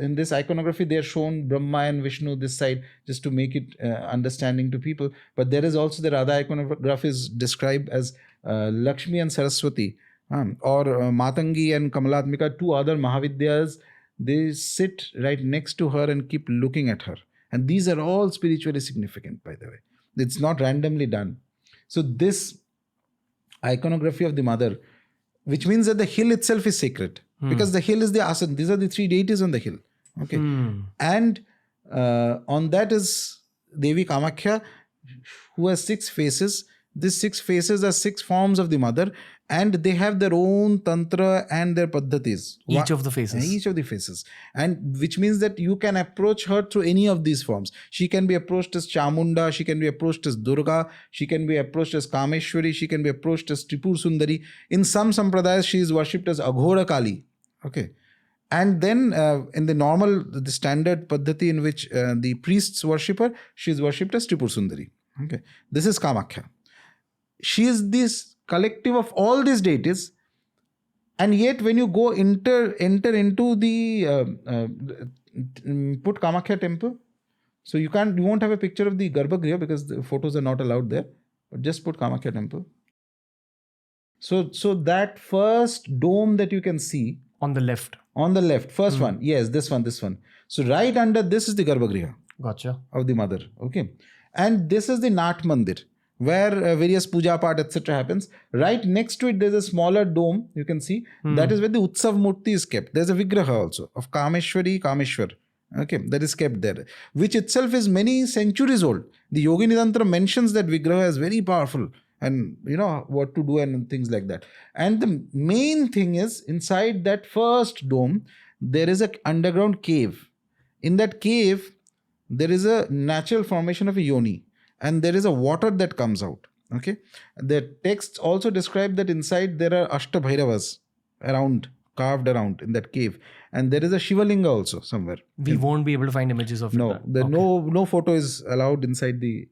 in this iconography, they are shown Brahma and Vishnu this side, just to make it understanding to people. But there is also the Radha iconography is described as Lakshmi and Saraswati, or Matangi and Kamalatmika, two other Mahavidyas. They sit right next to her and keep looking at her. And these are all spiritually significant, by the way. It's not randomly done. So this iconography of the mother, which means that the hill itself is sacred, because the hill is the asana. These are the three deities on the hill. Okay. And on that is Devi Kamakhya, who has 6 faces. These 6 faces are 6 forms of the mother, and they have their own tantra and their paddhatis. Each of the faces. Each of the faces. And which means that you can approach her through any of these forms. She can be approached as Chamunda, she can be approached as Durga, she can be approached as Kameshwari, she can be approached as Tripur Sundari. In some sampradayas, she is worshipped as Aghora Kali. Okay. And then in the standard paddhati in which the priests worship her, she is worshipped as Tripur Sundari. Okay. This is Kamakhya. She is this collective of all these deities, and yet when you go enter into the put Kamakhya temple, so you won't have a picture of the Garbhagriha because the photos are not allowed there, but just put Kamakhya temple. So that first dome that you can see on the left, first one, yes, this one. So right under this is the Garbhagriha. Gotcha. Of the mother. Okay. And this is the Nat Mandir, where various puja part etc. happens. Right next to it, there's a smaller dome, you can see. That is where the Utsav Murti is kept. There's a Vigraha also of Kameshwar. Okay, that is kept there, which itself is many centuries old. The Yogini Tantra mentions that Vigraha is very powerful, and you know what to do and things like that. And the main thing is, inside that first dome, there is an underground cave. In that cave, there is a natural formation of a yoni, and there is a water that comes out. Okay. The texts also describe that inside there are Ashta Bhairavas carved around in that cave. And there is a Shiva Linga also somewhere. We won't be able to find images of it. No photo is allowed inside the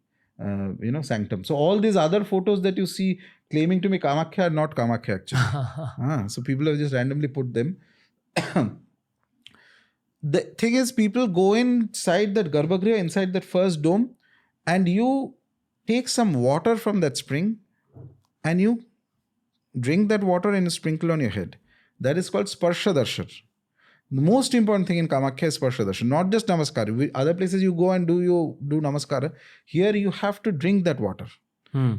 sanctum. So all these other photos that you see claiming to be Kamakhya are not Kamakhya actually. So people have just randomly put them. The thing is, people go inside that Garbhagriha, inside that first dome, and you take some water from that spring and you drink that water and sprinkle on your head. That is called Sparsha Darshan. The most important thing in Kamakhya is Sparsha Darshan, not just Namaskara. Other places you go and do Namaskara. Here you have to drink that water.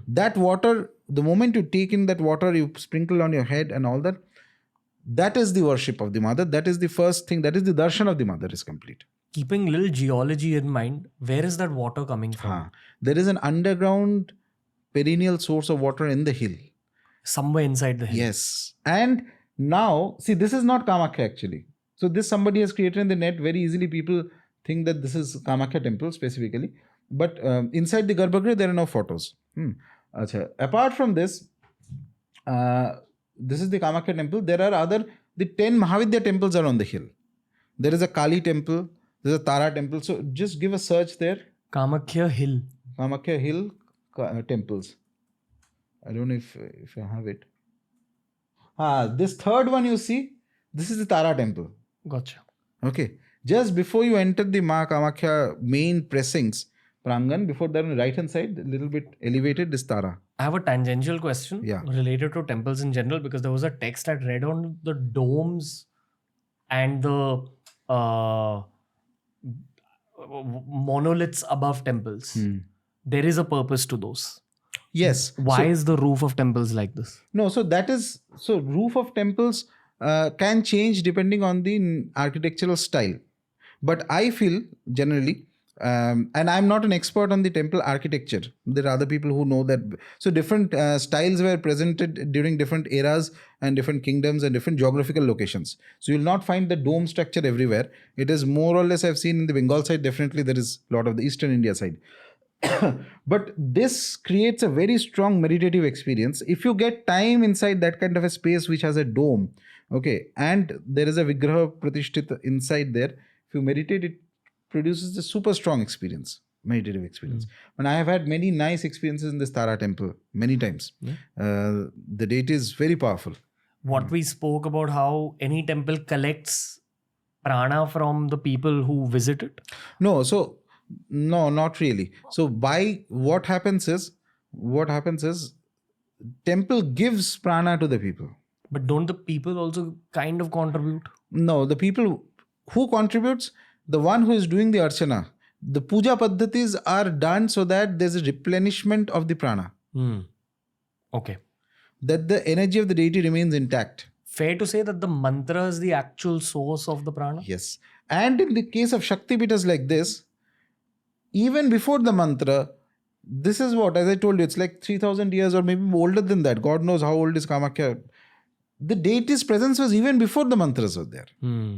That water, the moment you take in that water, you sprinkle on your head and all that. That is the worship of the mother. That is the first thing. That is the darshan of the mother is complete. Keeping little geology in mind, where is that water coming from? There is an underground perennial source of water in the hill. Somewhere inside the hill. Yes. And now, see, this is not Kamakhya actually. So this somebody has created in the net. Very easily people think that this is Kamakhya temple specifically. But inside the Garbhagriha, there are no photos. Apart from this, this is the Kamakhya temple. There are the 10 Mahavidya temples are on the hill. There is a Kali temple. There's a Tara temple. So just give a search there. Kamakhya Hill. Kamakhya Hill temples. I don't know if I have it. This third one you see, this is the Tara temple. Gotcha. Okay. Just before you enter the Ma Kamakhya main pressings, Prangan, before that on the right hand side, a little bit elevated, is Tara. I have a tangential question related to temples in general, because there was a text I read on the domes and the monoliths above temples. There is a purpose to those. Yes. Why is the roof of temples like this? No, so roof of temples can change depending on the architectural style. But I feel generally, and I'm not an expert on the temple architecture. There are other people who know that. So different styles were presented during different eras and different kingdoms and different geographical locations. So you'll not find the dome structure everywhere. It is more or less, I've seen in the Bengal side, definitely there is a lot of the Eastern India side. But this creates a very strong meditative experience. If you get time inside that kind of a space which has a dome, okay, and there is a Vigraha Pratishtita inside there, if you meditate, it produces a super strong meditative experience. And I have had many nice experiences in this Tara temple many times. The deity is very powerful. what we spoke about how any temple collects prana from the people who visit it? No, so no, not really. So what happens is temple gives prana to the people. But don't the people also kind of contribute? No, the people who contributes, the one who is doing the archana. The puja paddhatis are done so that there's a replenishment of the prana. Okay. That the energy of the deity remains intact. Fair to say that the mantra is the actual source of the prana? Yes. And in the case of Shakti Peethas like this, even before the mantra, this is what, as I told you, it's like 3,000 years or maybe older than that. God knows how old is Kamakhya. The deity's presence was even before the mantras were there.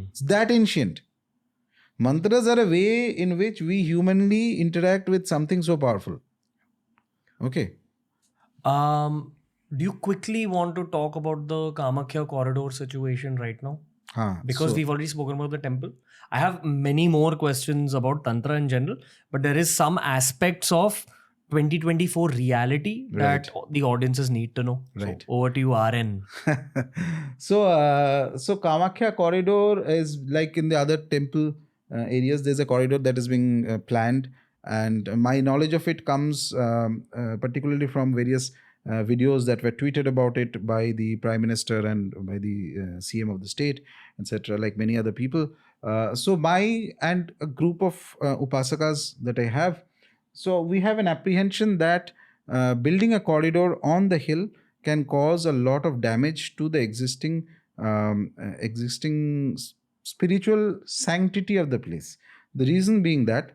It's that ancient. Mantras are a way in which we humanly interact with something so powerful. Okay. Do you quickly want to talk about the Kamakhya corridor situation right now? Because we've already spoken about the temple. I have many more questions about Tantra in general, but there is some aspects of 2024 reality that the audiences need to know. Right. So over to you, RN. So Kamakhya corridor is like in the other temple areas. There's a corridor that is being planned, and my knowledge of it comes particularly from various videos that were tweeted about it by the Prime Minister and by the CM of the state, etc., like many other people. So my and a group of upasakas that I have, so we have an apprehension that building a corridor on the hill can cause a lot of damage to the existing spiritual sanctity of the place. The reason being that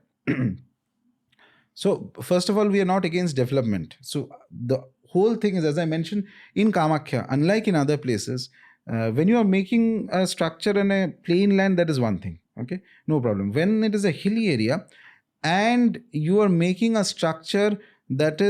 so first of all, we are not against development. So the whole thing is, as I mentioned, in Kamakhya, unlike in other places, when you are making a structure in a plain land, that is one thing. Okay, no problem. When it is a hilly area and you are making a structure that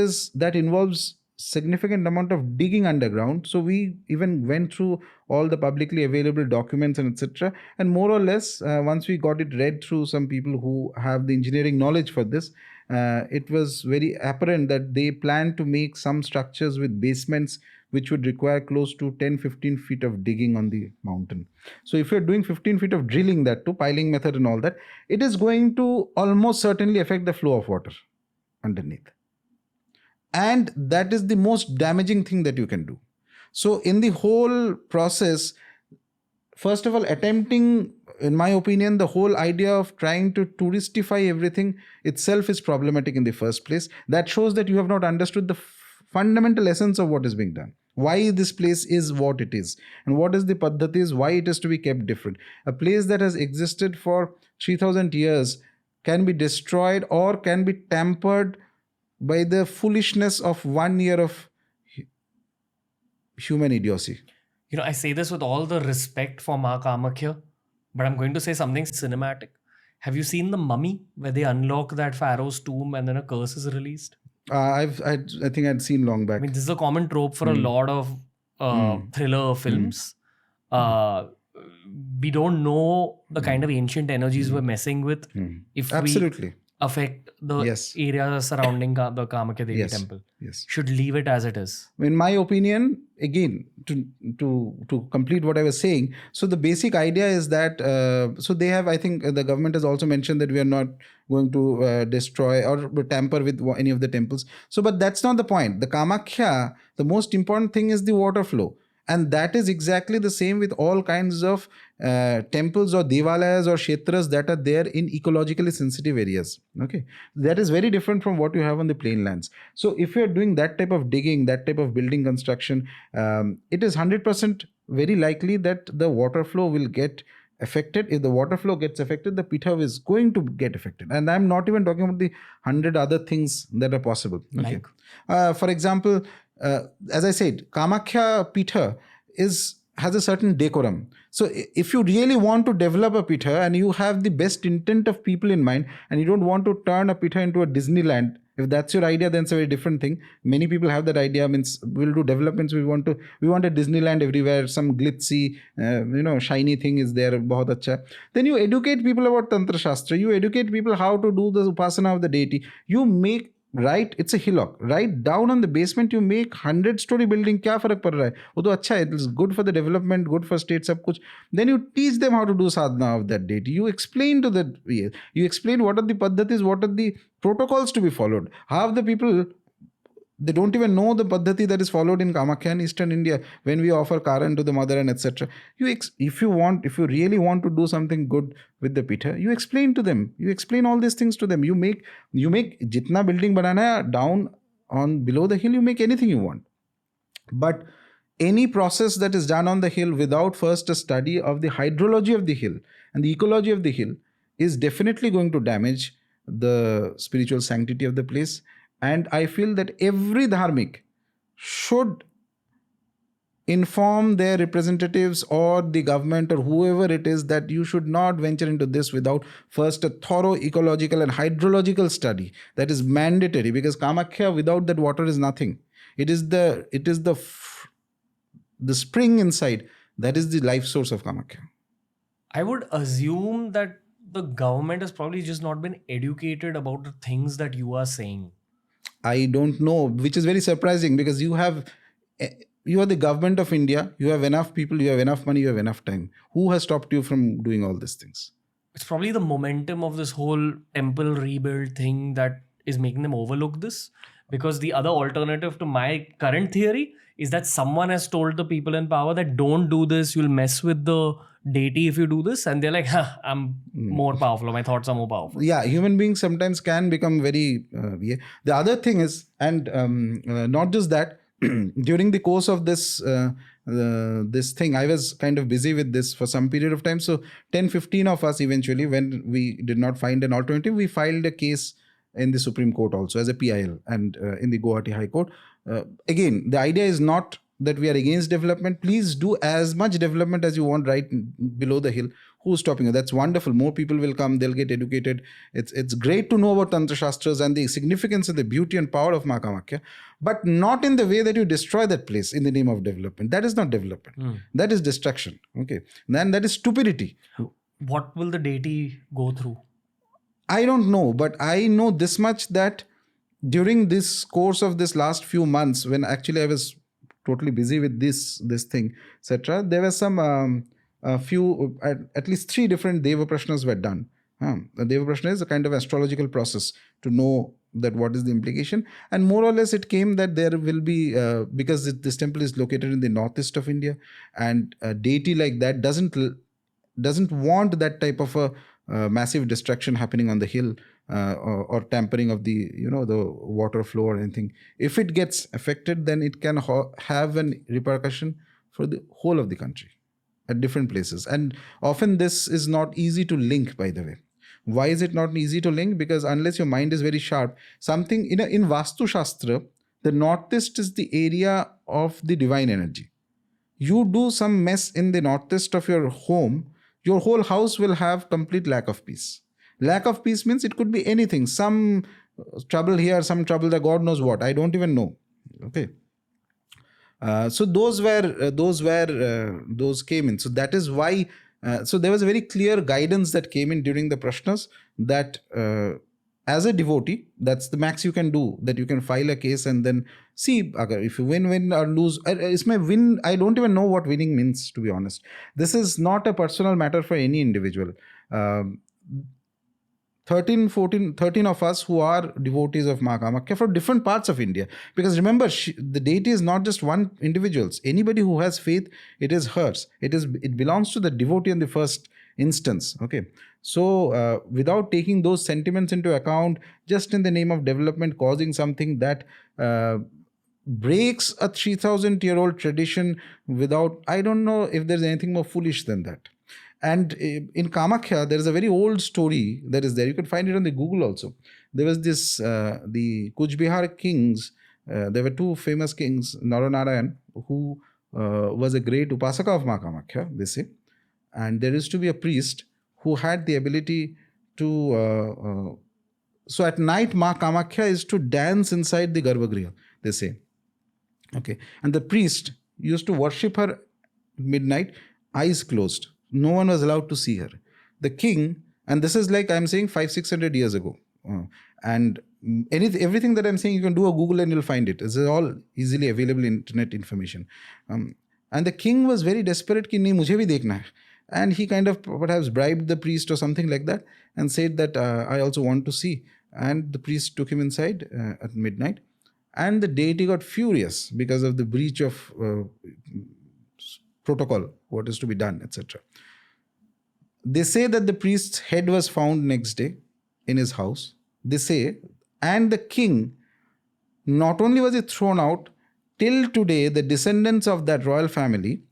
involves significant amount of digging underground, so we even went through all the publicly available documents and etc., and more or less once we got it read through some people who have the engineering knowledge for this, it was very apparent that they plan to make some structures with basements which would require close to 10-15 feet of digging on the mountain. So if you're doing 15 feet of drilling, that too, piling method and all that, it is going to almost certainly affect the flow of water underneath. And that is the most damaging thing that you can do. So in the whole process, first of all, attempting, in my opinion, the whole idea of trying to touristify everything itself is problematic in the first place. That shows that you have not understood the fundamental essence of what is being done. Why this place is what it is, and what is the paddhatis, why it is to be kept different. A place that has existed for 3,000 years can be destroyed or can be tampered by the foolishness of 1 year of human idiocy. You know, I say this with all the respect for Ma Kamakhya, but I'm going to say something cinematic. Have you seen The Mummy, where they unlock that pharaoh's tomb and then a curse is released? I think I'd seen long back. I mean, this is a common trope for a lot of thriller films. We don't know the kind of ancient energies we're messing with if Absolutely. we affect the area surrounding the Kamakhya Devi temple. Yes. Should leave it as it is. In my opinion, again, to complete what I was saying, so the basic idea is that, so they have, I think the government has also mentioned that we are not going to destroy or tamper with any of the temples. So, but that's not the point. The Kamakhya, the most important thing is the water flow. And that is exactly the same with all kinds of temples or devalayas or kshetras that are there in ecologically sensitive areas. Okay, that is very different from what you have on the plain lands. So if you are doing that type of digging, that type of building construction, it is 100% very likely that the water flow will get affected. If the water flow gets affected, the pitha is going to get affected. And I'm not even talking about the 100 other things that are possible. Okay. Like? For example, as I said, Kamakhya Pitha has a certain decorum. So if you really want to develop a Pitha and you have the best intent of people in mind and you don't want to turn a Pitha into a Disneyland, if that's your idea, then it's a very different thing. Many people have that idea, means we'll do developments, we want a Disneyland everywhere, some glitzy, shiny thing is there, bahut acha. Then you educate people about Tantra Shastra, you educate people how to do the upasana of the deity, you make right, it's a hillock. Right down on the basement, you make 100-story building. क्या फर्क पड़ रहा है? वो तो अच्छा है. It's good for the development, good for state, सब कुछ. Then you teach them how to do sadhana of that deity. You explain to the, you explain what are the paddhatis, what are the protocols to be followed. Half the people, they don't even know the paddhati that is followed in Kamakhya and Eastern India when we offer Karan to the mother and etc. If you really want to do something good with the Pitha, you explain to them. You explain all these things to them. You make jitna building banana hai, down on below the hill, you make anything you want. But any process that is done on the hill without first a study of the hydrology of the hill and the ecology of the hill is definitely going to damage the spiritual sanctity of the place. And I feel that every dharmic should inform their representatives or the government or whoever it is that you should not venture into this without first a thorough ecological and hydrological study. That is mandatory, because Kamakhya without that water is nothing. It is the spring inside that is the life source of Kamakhya. I would assume that the government has probably just not been educated about the things that you are saying. I don't know, which is very surprising, because you are the government of India. You have enough people, you have enough money, you have enough time. Who has stopped you from doing all these things? It's probably the momentum of this whole temple rebuild thing that is making them overlook this. Because the other alternative to my current theory is that someone has told the people in power that don't do this, you'll mess with the deity if you do this. And they're like, I'm more powerful, my thoughts are more powerful. Yeah, human beings sometimes can become very... The other thing is, and not just that, during the course of this thing, I was kind of busy with this for some period of time. So 10-15 of us eventually, when we did not find an alternative, we filed a case in the Supreme Court also as a PIL and in the Guwahati High Court. Again, the idea is not that we are against development. Please do as much development as you want right below the hill. Who's stopping you? That's wonderful. More people will come. They'll get educated. It's great to know about Tantra Shastras and the significance and the beauty and power of Ma Kamakhya, but not in the way that you destroy that place in the name of development. That is not development. That is destruction. Okay. Then that is stupidity. What will the deity go through? I don't know, but I know this much, that during this course of this last few months, when actually I was totally busy with this thing, etc., there were some a few, at least 3 different Devaprasnas were done. The Devaprasna is a kind of astrological process to know that what is the implication, and more or less it came that there will be, because this temple is located in the northeast of India, and a deity like that doesn't want that type of a massive destruction happening on the hill, or tampering of the the water flow or anything. If it gets affected, then it can have an repercussion for the whole of the country at different places. And often this is not easy to link, by the way. Why is it not easy to link? Because unless your mind is very sharp, something in Vastu Shastra, the northeast is the area of the divine energy. You do some mess in the northeast of your home, your whole house will have complete lack of peace. Lack of peace means it could be anything. Some trouble here, some trouble there, God knows what. I don't even know. Okay. So those came in. So that is why. So there was a very clear guidance that came in during the Prashnas that as a devotee, that's the max you can do. That you can file a case and then see if you win or lose. It's my win. I don't even know what winning means, to be honest. This is not a personal matter for any individual. 13 of us who are devotees of Ma Kamakhya from different parts of India. Because remember, the deity is not just one individual's. Anybody who has faith, it is hers. It belongs to the devotee in the first instance. Okay. So without taking those sentiments into account, just in the name of development, causing something that breaks a 3,000-year-old tradition without, I don't know if there's anything more foolish than that. And in Kamakhya, there is a very old story that is there. You can find it on the Google also. There was this, the Cooch Behar kings, there were 2 famous kings, Naranarayan, who was a great upasaka of Ma Kamakhya, they say. And there used to be a priest who had the ability to... so at night, Ma Kamakhya is to dance inside the Garbhagriha, they say. Okay. And the priest used to worship her midnight, eyes closed. No one was allowed to see her. The king, and this is like I'm saying 500-600 years ago, and everything that I'm saying, you can do a Google and you'll find it. It's all easily available internet information. And the king was very desperate कि नहीं मुझे भी देखना है. And he kind of perhaps bribed the priest or something like that and said that I also want to see. And the priest took him inside at midnight. And the deity got furious because of the breach of protocol, what is to be done, etc. They say that the priest's head was found next day in his house. They say, and the king, not only was he thrown out, till today, the descendants of that royal family,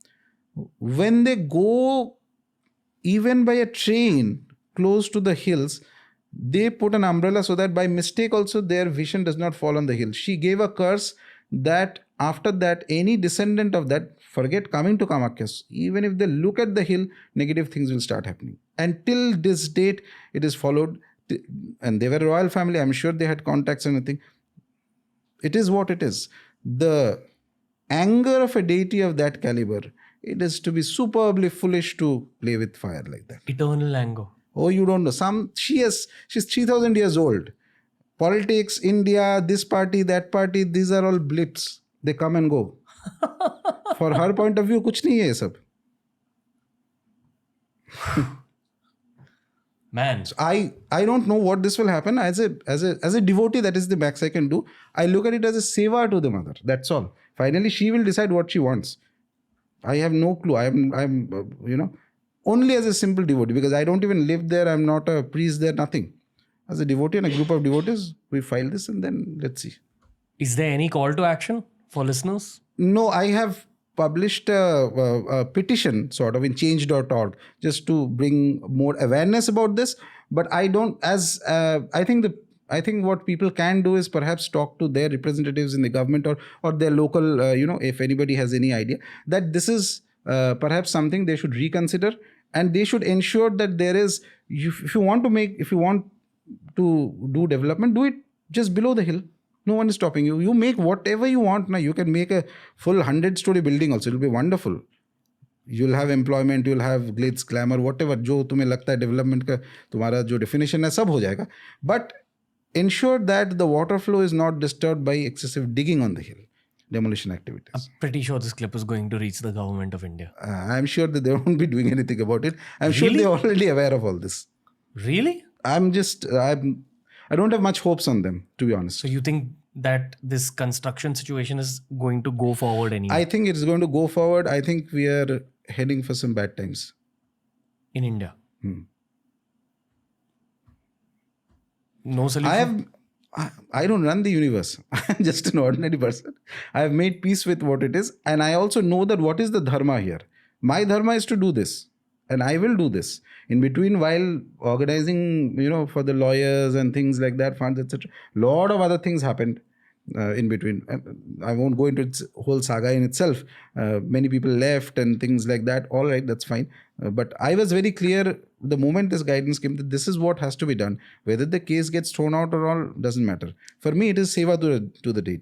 when they go even by a train close to the hills, they put an umbrella so that by mistake also their vision does not fall on the hill. She gave a curse that after that, any descendant of that, forget coming to Kamakhya, even if they look at the hill, negative things will start happening. And till this date, it is followed. And they were a royal family. I'm sure they had contacts and everything. It is what it is. The anger of a deity of that caliber, it is to be superbly foolish to play with fire like that. Eternal anger. Oh, you don't know. She's 3,000 years old. Politics, India, this party, that party, these are all blips. They come and go. For her point of view, कुछ नहीं है ये सब. Man, so I don't know what this will happen. As a devotee, that is the max I can do. I look at it as a seva to the mother. That's all. Finally, she will decide what she wants. I have no clue. I'm only as a simple devotee, because I don't even live there. I'm not a priest there. Nothing. As a devotee and a group of devotees, we file this and then let's see. Is there any call to action for listeners? No, I have published a petition sort of in change.org just to bring more awareness about this. But I don't, I think what people can do is perhaps talk to their representatives in the government or their local, if anybody has any idea that this is perhaps something they should reconsider, and they should ensure that there is, if you want to do development, do it just below the hill. No one is stopping you. You make whatever you want now. You can make a full 100-story building also. It will be wonderful. You'll have employment, you'll have glitz, glamour, whatever. जो तुम्हें लगता है development का तुम्हारा जो definition है सब हो जाएगा. But ensure that the water flow is not disturbed by excessive digging on the hill. Demolition activities. I'm pretty sure this clip is going to reach the government of India. I'm sure that they won't be doing anything about it. I'm sure they're already aware of all this. Really? I don't have much hopes on them, to be honest. So you think that this construction situation is going to go forward anyway? I think it's going to go forward. I think we are heading for some bad times. In India? No solution? I don't run the universe. I'm just an ordinary person. I have made peace with what it is. And I also know that what is the dharma here. My dharma is to do this. And I will do this. In between, while organizing, for the lawyers and things like that, funds, etc., a lot of other things happened in between. I won't go into its whole saga in itself. Many people left and things like that. All right, that's fine. But I was very clear the moment this guidance came that this is what has to be done. Whether the case gets thrown out or all, doesn't matter. For me, it is seva to the date.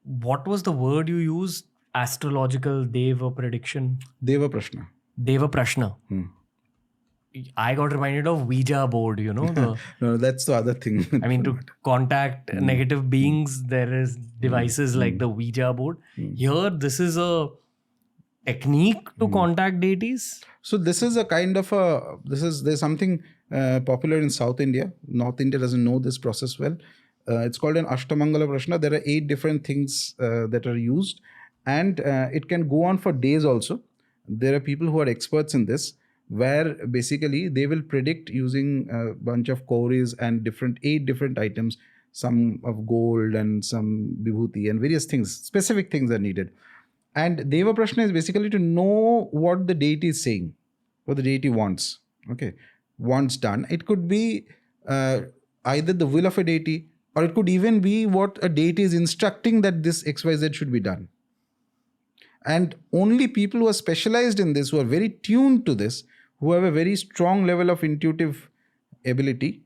What was the word you used? Astrological, Deva prediction? Devaprasnam. Devaprasnam. I got reminded of Ouija board, No, that's the other thing. I mean, to contact negative beings, there is devices like the Ouija board. Here, this is a technique to contact deities. So this is a kind of there's something popular in South India. North India doesn't know this process well. It's called an Ashtamangala Prashna. There are 8 different things that are used, and it can go on for days also. There are people who are experts in this, where basically they will predict using a bunch of kauris and 8 different items, some of gold and some vibhuti and various things, specific things are needed. And Deva Prashna is basically to know what the deity is saying, what the deity wants. Okay, wants done. It could be either the will of a deity, or it could even be what a deity is instructing that this XYZ should be done. And only people who are specialized in this, who are very tuned to this, who have a very strong level of intuitive ability,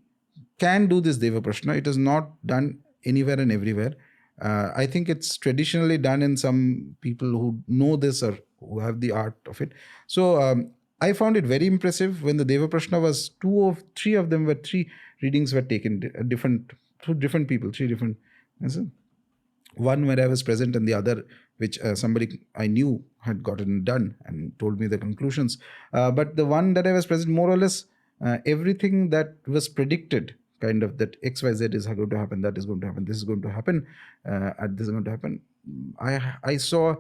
can do this Deva Prashna. It is not done anywhere and everywhere. I think it's traditionally done in some people who know this or who have the art of it. So I found it very impressive when the Deva Prashna was 3 readings were taken at different two different people, three different. One where I was present, and the other which somebody I knew had gotten done and told me the conclusions. But the one that I was present, more or less, everything that was predicted, kind of that XYZ is going to happen, that is going to happen, this is going to happen, this is going to happen. I saw,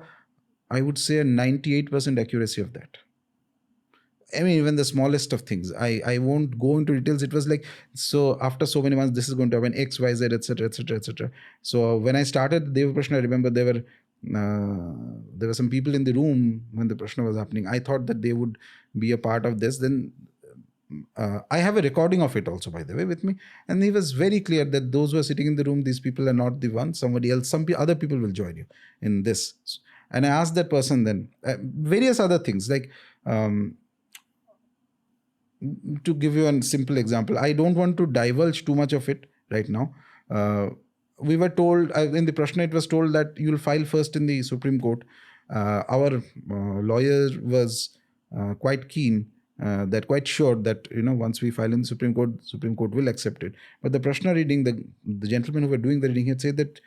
I would say, a 98% accuracy of that. I mean, even the smallest of things. I won't go into details. It was like, so after so many months, this is going to happen, X, Y, Z, etc., etc., etc. So when I started Devaprasnam, I remember there were some people in the room when the Prashna was happening. I thought that they would be a part of this. Then I have a recording of it also, by the way, with me. And he was very clear that those who are sitting in the room, these people are not the ones. Somebody else, other people will join you in this. And I asked that person then various other things like. To give you a simple example, I don't want to divulge too much of it right now. We were told, in the Prashna, it was told that you'll file first in the Supreme Court. Our lawyer was quite keen, quite sure that, once we file in the Supreme Court will accept it. But the Prashna reading, the gentleman who were doing the reading had said that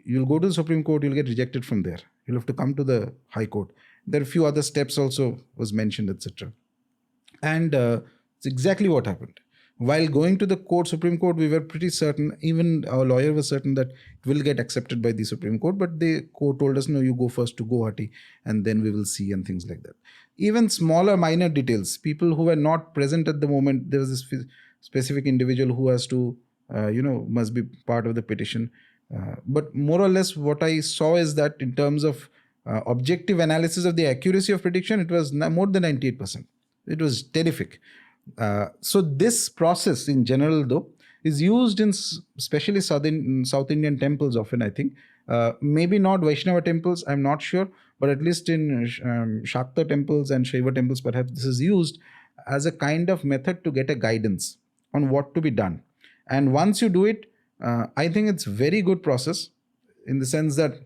you'll go to the Supreme Court, you'll get rejected from there. You'll have to come to the High Court. There are a few other steps also was mentioned, etc. And it's exactly what happened. While going to the Supreme Court, we were pretty certain, even our lawyer was certain that it will get accepted by the Supreme Court, but the court told us, no, you go first to Guwahati and then we will see, and things like that. Even smaller, minor details, people who were not present at the moment, there was this specific individual who has to, must be part of the petition. But more or less what I saw is that in terms of objective analysis of the accuracy of prediction, it was more than 98%. It was terrific. So this process in general, though, is used in especially South Indian temples often, I think. Maybe not Vaishnava temples, I'm not sure. But at least in Shakta temples and Shiva temples, perhaps this is used as a kind of method to get a guidance on what to be done. And once you do it, I think it's very good process in the sense that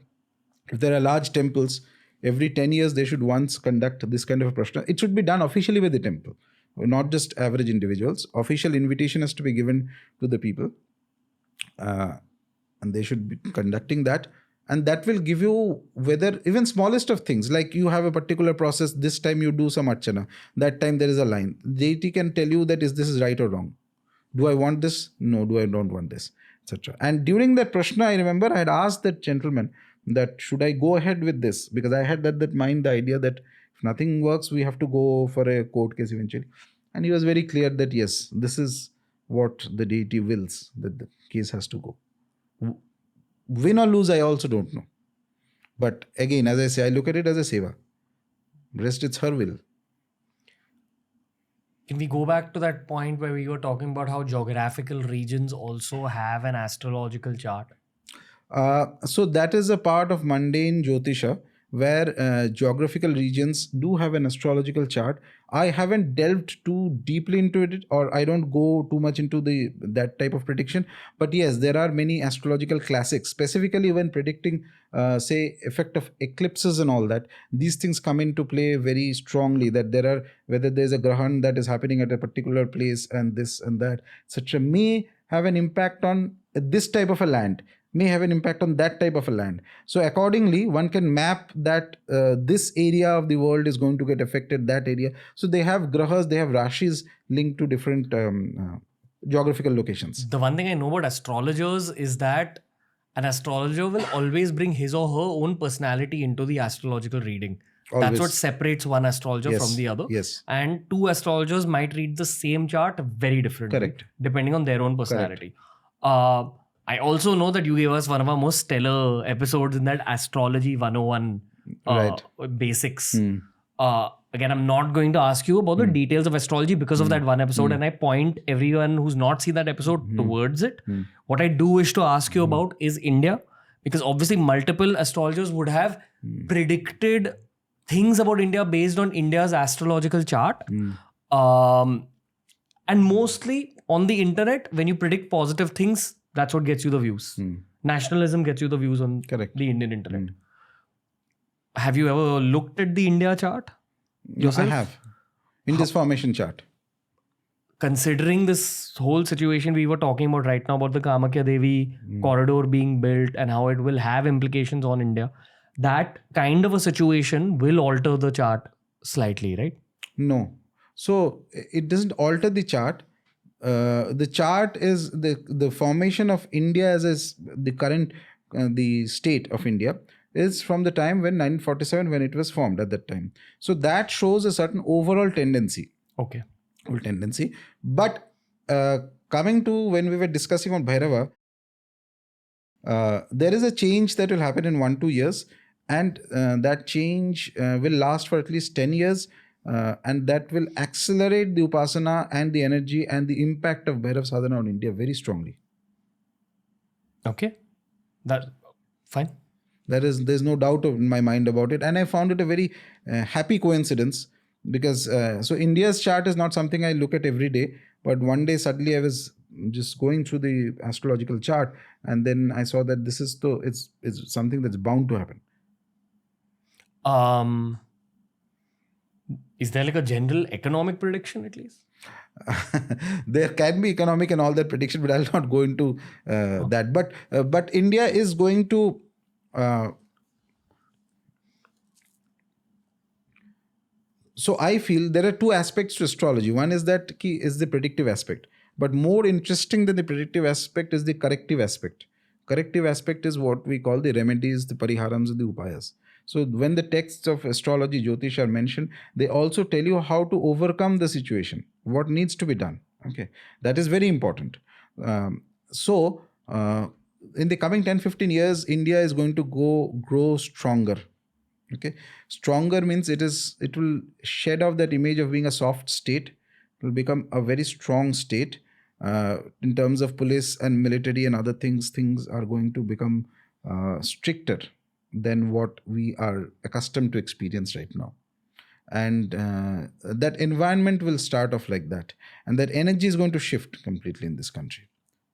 if there are large temples, every 10 years, they should once conduct this kind of a prashna. It should be done officially with the temple, not just average individuals. Official invitation has to be given to the people. And they should be conducting that. And that will give you whether even smallest of things, like you have a particular process, this time you do some archana, that time there is a line. Deity can tell you that this is right or wrong. Do I want this? No, I don't want this, etc. And during that prashna, I remember I had asked that gentleman that should I go ahead with this? Because I had that mind, the idea that if nothing works, we have to go for a court case eventually. And he was very clear that yes, this is what the deity wills, that the case has to go. Win or lose, I also don't know. But again, as I say, I look at it as a seva. Rest, it's her will. Can we go back to that point where we were talking about how geographical regions also have an astrological chart? So that is a part of mundane Jyotisha where geographical regions do have an astrological chart. I haven't delved too deeply into it, or I don't go too much into that type of prediction. But yes, there are many astrological classics, specifically when predicting, say, effect of eclipses and all that. These things come into play very strongly, that whether there's a grahan that is happening at a particular place and this and that, etc., may have an impact on this type of a land, may have an impact on that type of a land. So accordingly, one can map that this area of the world is going to get affected, that area. So they have grahas, they have rashis linked to different geographical locations. The one thing I know about astrologers is that an astrologer will always bring his or her own personality into the astrological reading. Always. That's what separates one astrologer from the other. Yes. And two astrologers might read the same chart very differently. Correct. Depending on their own personality. I also know that you gave us one of our most stellar episodes in that Astrology 101 basics. Again, I'm not going to ask you about the details of astrology because of that one episode, and I point everyone who's not seen that episode towards it. What I do wish to ask you about is India, because obviously multiple astrologers would have predicted things about India based on India's astrological chart. And mostly on the internet, when you predict positive things, that's what gets you the views. Nationalism gets you the views on the Indian internet. Have you ever looked at the India chart yourself? I have. In this formation chart. considering this whole situation we were talking about right now about the Kamakhya Devi corridor being built and how it will have implications on India, that kind of a situation will alter the chart slightly, right? No. So it doesn't alter the chart. The chart is the formation of India as the current the state of India is from the time when 1947 when it was formed at that time. So that shows a certain overall tendency. Okay. Tendency. But coming to when we were discussing on Bhairava, there is a change that will happen in 1-2 years, and that change will last for at least 10 years. And that will accelerate the upasana and the energy and the impact of Bhairav Sadhana on India very strongly. Okay. That fine. There's no doubt in my mind about it, and I found it a very happy coincidence because so India's chart is not something I look at every day, but one day suddenly I was just going through the astrological chart, and then I saw that this is it's something that's bound to happen. Is there like a general economic prediction at least? There can be economic and all that prediction, but I'll not go into that. But India is going to so I feel there are two aspects to astrology. One is that is the predictive aspect, but more interesting than the predictive aspect is the corrective aspect. Corrective aspect is what we call the remedies, the pariharams, and the upayas. So when the texts of astrology, Jyotish are mentioned, they also tell you how to overcome the situation, what needs to be done. Okay, that is very important. So in the coming 10-15 years, India is going to grow stronger. Okay, stronger means it will shed off that image of being a soft state. It will become a very strong state. In terms of police and military and other things are going to become stricter than what we are accustomed to experience right now. And that environment will start off like that. And that energy is going to shift completely in this country.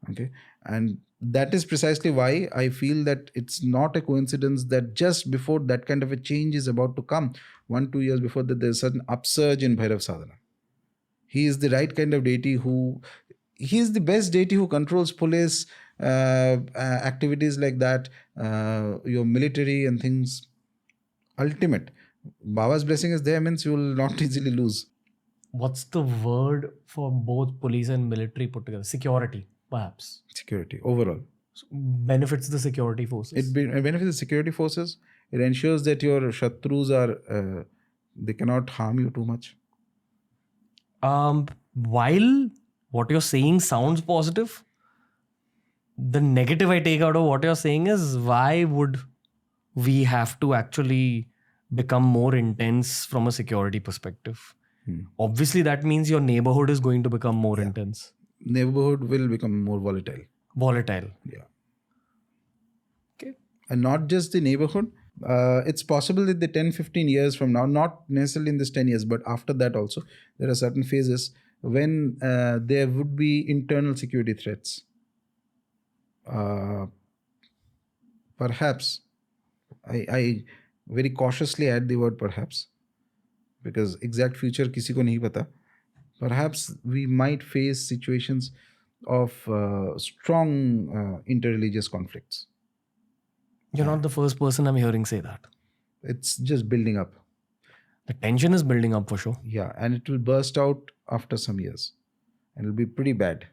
Okay. And that is precisely why I feel that it's not a coincidence that just before that kind of a change is about to come, 1-2 years before that, there's a certain upsurge in Bhairav Sadhana. He is the right kind of deity he is the best deity who controls police, activities like that, your military and things. Ultimate. Baba's blessing is there means you will not easily lose. What's the word for both police and military put together? Security, perhaps. Security, overall. So benefits the security forces. It benefits the security forces. It ensures that your shatrus are, they cannot harm you too much. While what you're saying sounds positive, the negative I take out of what you're saying is why would we have to actually become more intense from a security perspective? Obviously, that means your neighborhood is going to become more intense. Neighborhood will become more volatile. Volatile. Yeah. Okay. And not just the neighborhood. It's possible that the 10-15 years from now, not necessarily in this 10 years, but after that also, there are certain phases when there would be internal security threats. Perhaps, I very cautiously add the word perhaps, because exact future kisi ko nahi pata. Perhaps we might face situations of strong interreligious conflicts. You're not the first person I'm hearing say that. It's just building up. The tension is building up for sure. Yeah, and it will burst out after some years. And it'll be pretty bad.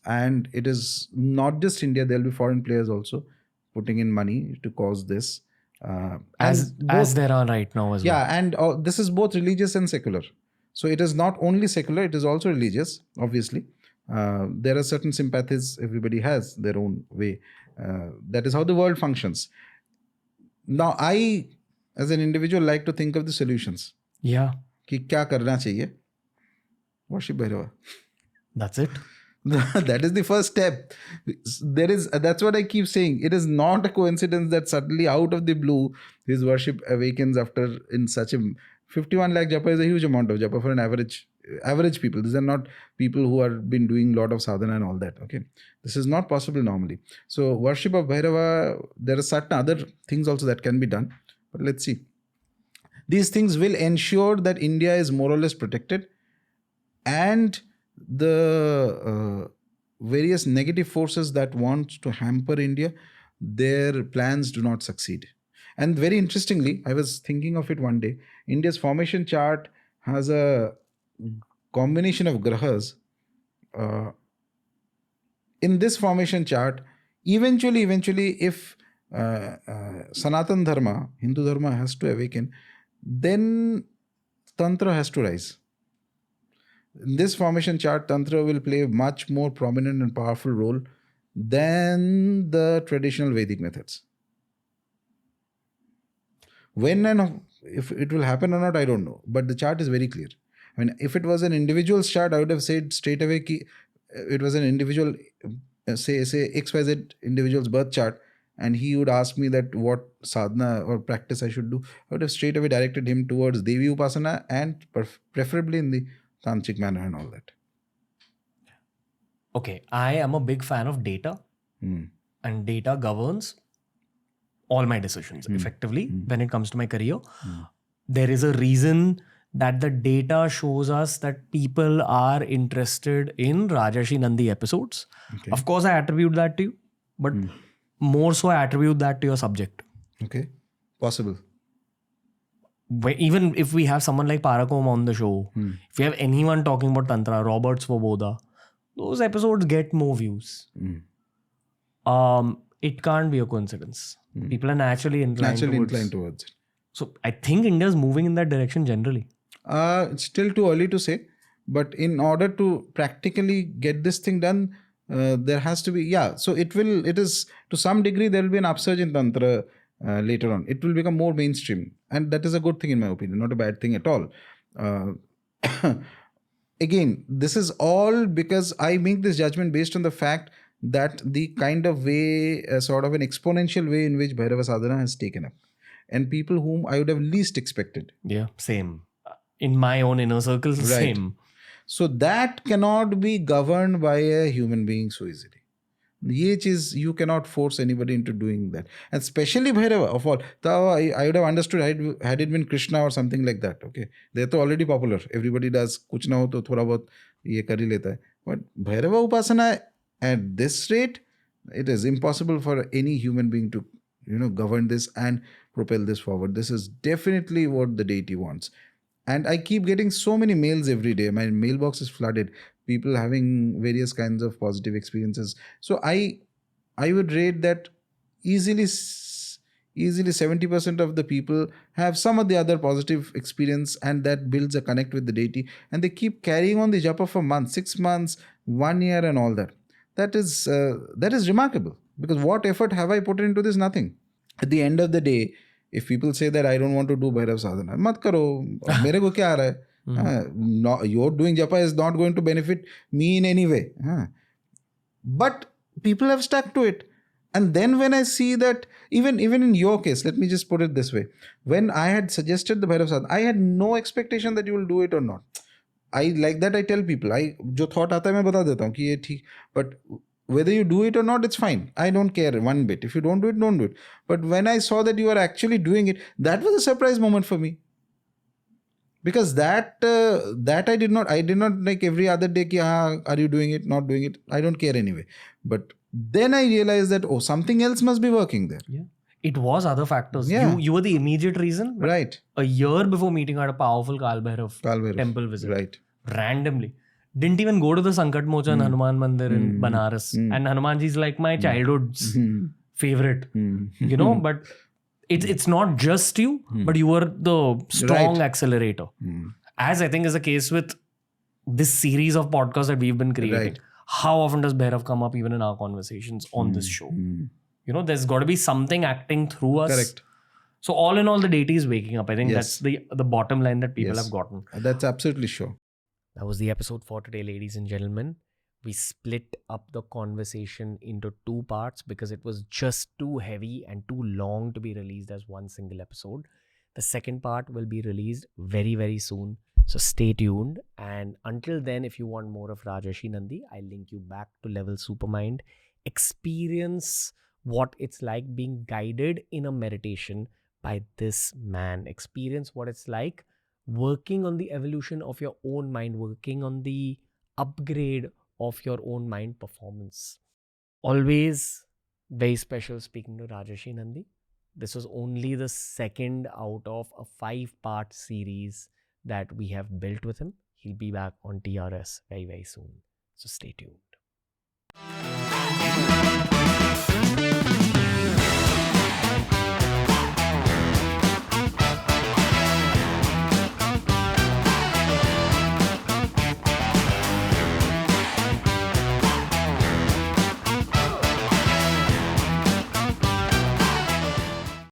And it is not just India, there'll be foreign players also putting in money to cause this. As there are right now as well. Yeah, and this is both religious and secular. So it is not only secular, it is also religious, obviously. There are certain sympathies, everybody has their own way. That is how the world functions. Now, I, as an individual, like to think of the solutions. Yeah. कि क्या करना चाहिए? Worship Bhairava. That's it. That is the first step. That's what I keep saying. It is not a coincidence that suddenly out of the blue, his worship awakens after in such a 51 lakh japa is a huge amount of japa for an average people. These are not people who have been doing lot of sadhana and all that. Okay, this is not possible normally. So worship of Bhairava, there are certain other things also that can be done. But let's see. These things will ensure that India is more or less protected, and the various negative forces that want to hamper India, their plans do not succeed. And very interestingly, I was thinking of it one day. India's formation chart has a combination of grahas. In this formation chart, eventually, if Sanatan Dharma, Hindu Dharma, has to awaken, then tantra has to rise. In this formation chart, tantra will play a much more prominent and powerful role than the traditional Vedic methods. When and if it will happen or not, I don't know. But the chart is very clear. I mean, if it was an individual's chart, I would have said straight away it was an individual, say XYZ individual's birth chart, and he would ask me that what sadhana or practice I should do. I would have straight away directed him towards Devi upasana and preferably in the tantric manner and all that. Okay, I am a big fan of data, and data governs all my decisions effectively when it comes to my career. There is a reason that the data shows us that people are interested in Rajarshi Nandy episodes. Okay. Of course, I attribute that to you, but more so I attribute that to your subject. Okay, possible. Even if we have someone like Parakom on the show, if we have anyone talking about Tantra, Robert Svoboda, those episodes get more views. It can't be a coincidence. People are naturally inclined towards it. So I think India is moving in that direction generally. It's still too early to say, but in order to practically get this thing done, there has to be, so it is to some degree, there will be an upsurge in tantra later on. It will become more mainstream, and that is a good thing in my opinion, not a bad thing at all. Again, this is all because I make this judgment based on the fact that the kind of way, sort of an exponential way in which Bhairav Sadhana has taken up, and people whom I would have least expected. Yeah, same. In my own inner circles, Right. same. So that cannot be governed by a human being so easily. You cannot force anybody into doing that. And especially Bhairava of all. I would have understood had it been Krishna or something like that. Okay. They're already popular. Everybody does. Kuch na ho to thoda bahut ye kar hi leta hai. But Bhairava Upasana at this rate, it is impossible for any human being to govern this and propel this forward. This is definitely what the deity wants. And I keep getting so many mails every day. My mailbox is flooded. People having various kinds of positive experiences. So I would rate that easily 70% of the people have some of the other positive experience, and that builds a connect with the deity. And they keep carrying on the japa for months, 6 months, 1 year and all that. That is remarkable, because what effort have I put into this? Nothing. At the end of the day, if people say that I don't want to do Bhairav Sadhana, mat karo, mere ko kya aa raha hai? Your doing japa is not going to benefit me in any way. But people have stuck to it. And then when I see that, even in your case, let me just put it this way. When I had suggested the Bhairav Sadhana, I had no expectation that you will do it or not. I like that I tell people, jo thought aata hai, main bata deta hu ki ye theek. But whether you do it or not, it's fine. I don't care one bit. If you don't do it, don't do it. But when I saw that you are actually doing it, that was a surprise moment for me. Because that I did not like every other day, ki, are you doing it, not doing it? I don't care anyway. But then I realized that, something else must be working there. Yeah. It was other factors. Yeah. You were the immediate reason. Right. A year before meeting, I had a powerful Kaal Bhairav temple visit. Right. Randomly. Didn't even go to the Sankat Mochan Hanuman Mandir in Banaras. And Hanumanji is like my childhood's favorite. But it's not just you, but you were the strong accelerator. As I think is the case with this series of podcasts that we've been creating. Right. How often does Bhairav come up even in our conversations on this show? There's got to be something acting through us. Correct. So all in all, the deity is waking up. I think that's the bottom line that people have gotten. That's absolutely sure. That was the episode for today, ladies and gentlemen. We split up the conversation into 2 parts because it was just too heavy and too long to be released as one single episode. The second part will be released very, very soon. So stay tuned. And until then, if you want more of Rajarshi Nandy, I'll link you back to Level SuperMind. Experience what it's like being guided in a meditation by this man. Experience what it's like working on the evolution of your own mind, working on the upgrade of your own mind performance. Always very special speaking to Rajarshi Nandy. This was only the second out of a 5-part series that we have built with him. He'll be back on TRS very, very soon. So stay tuned.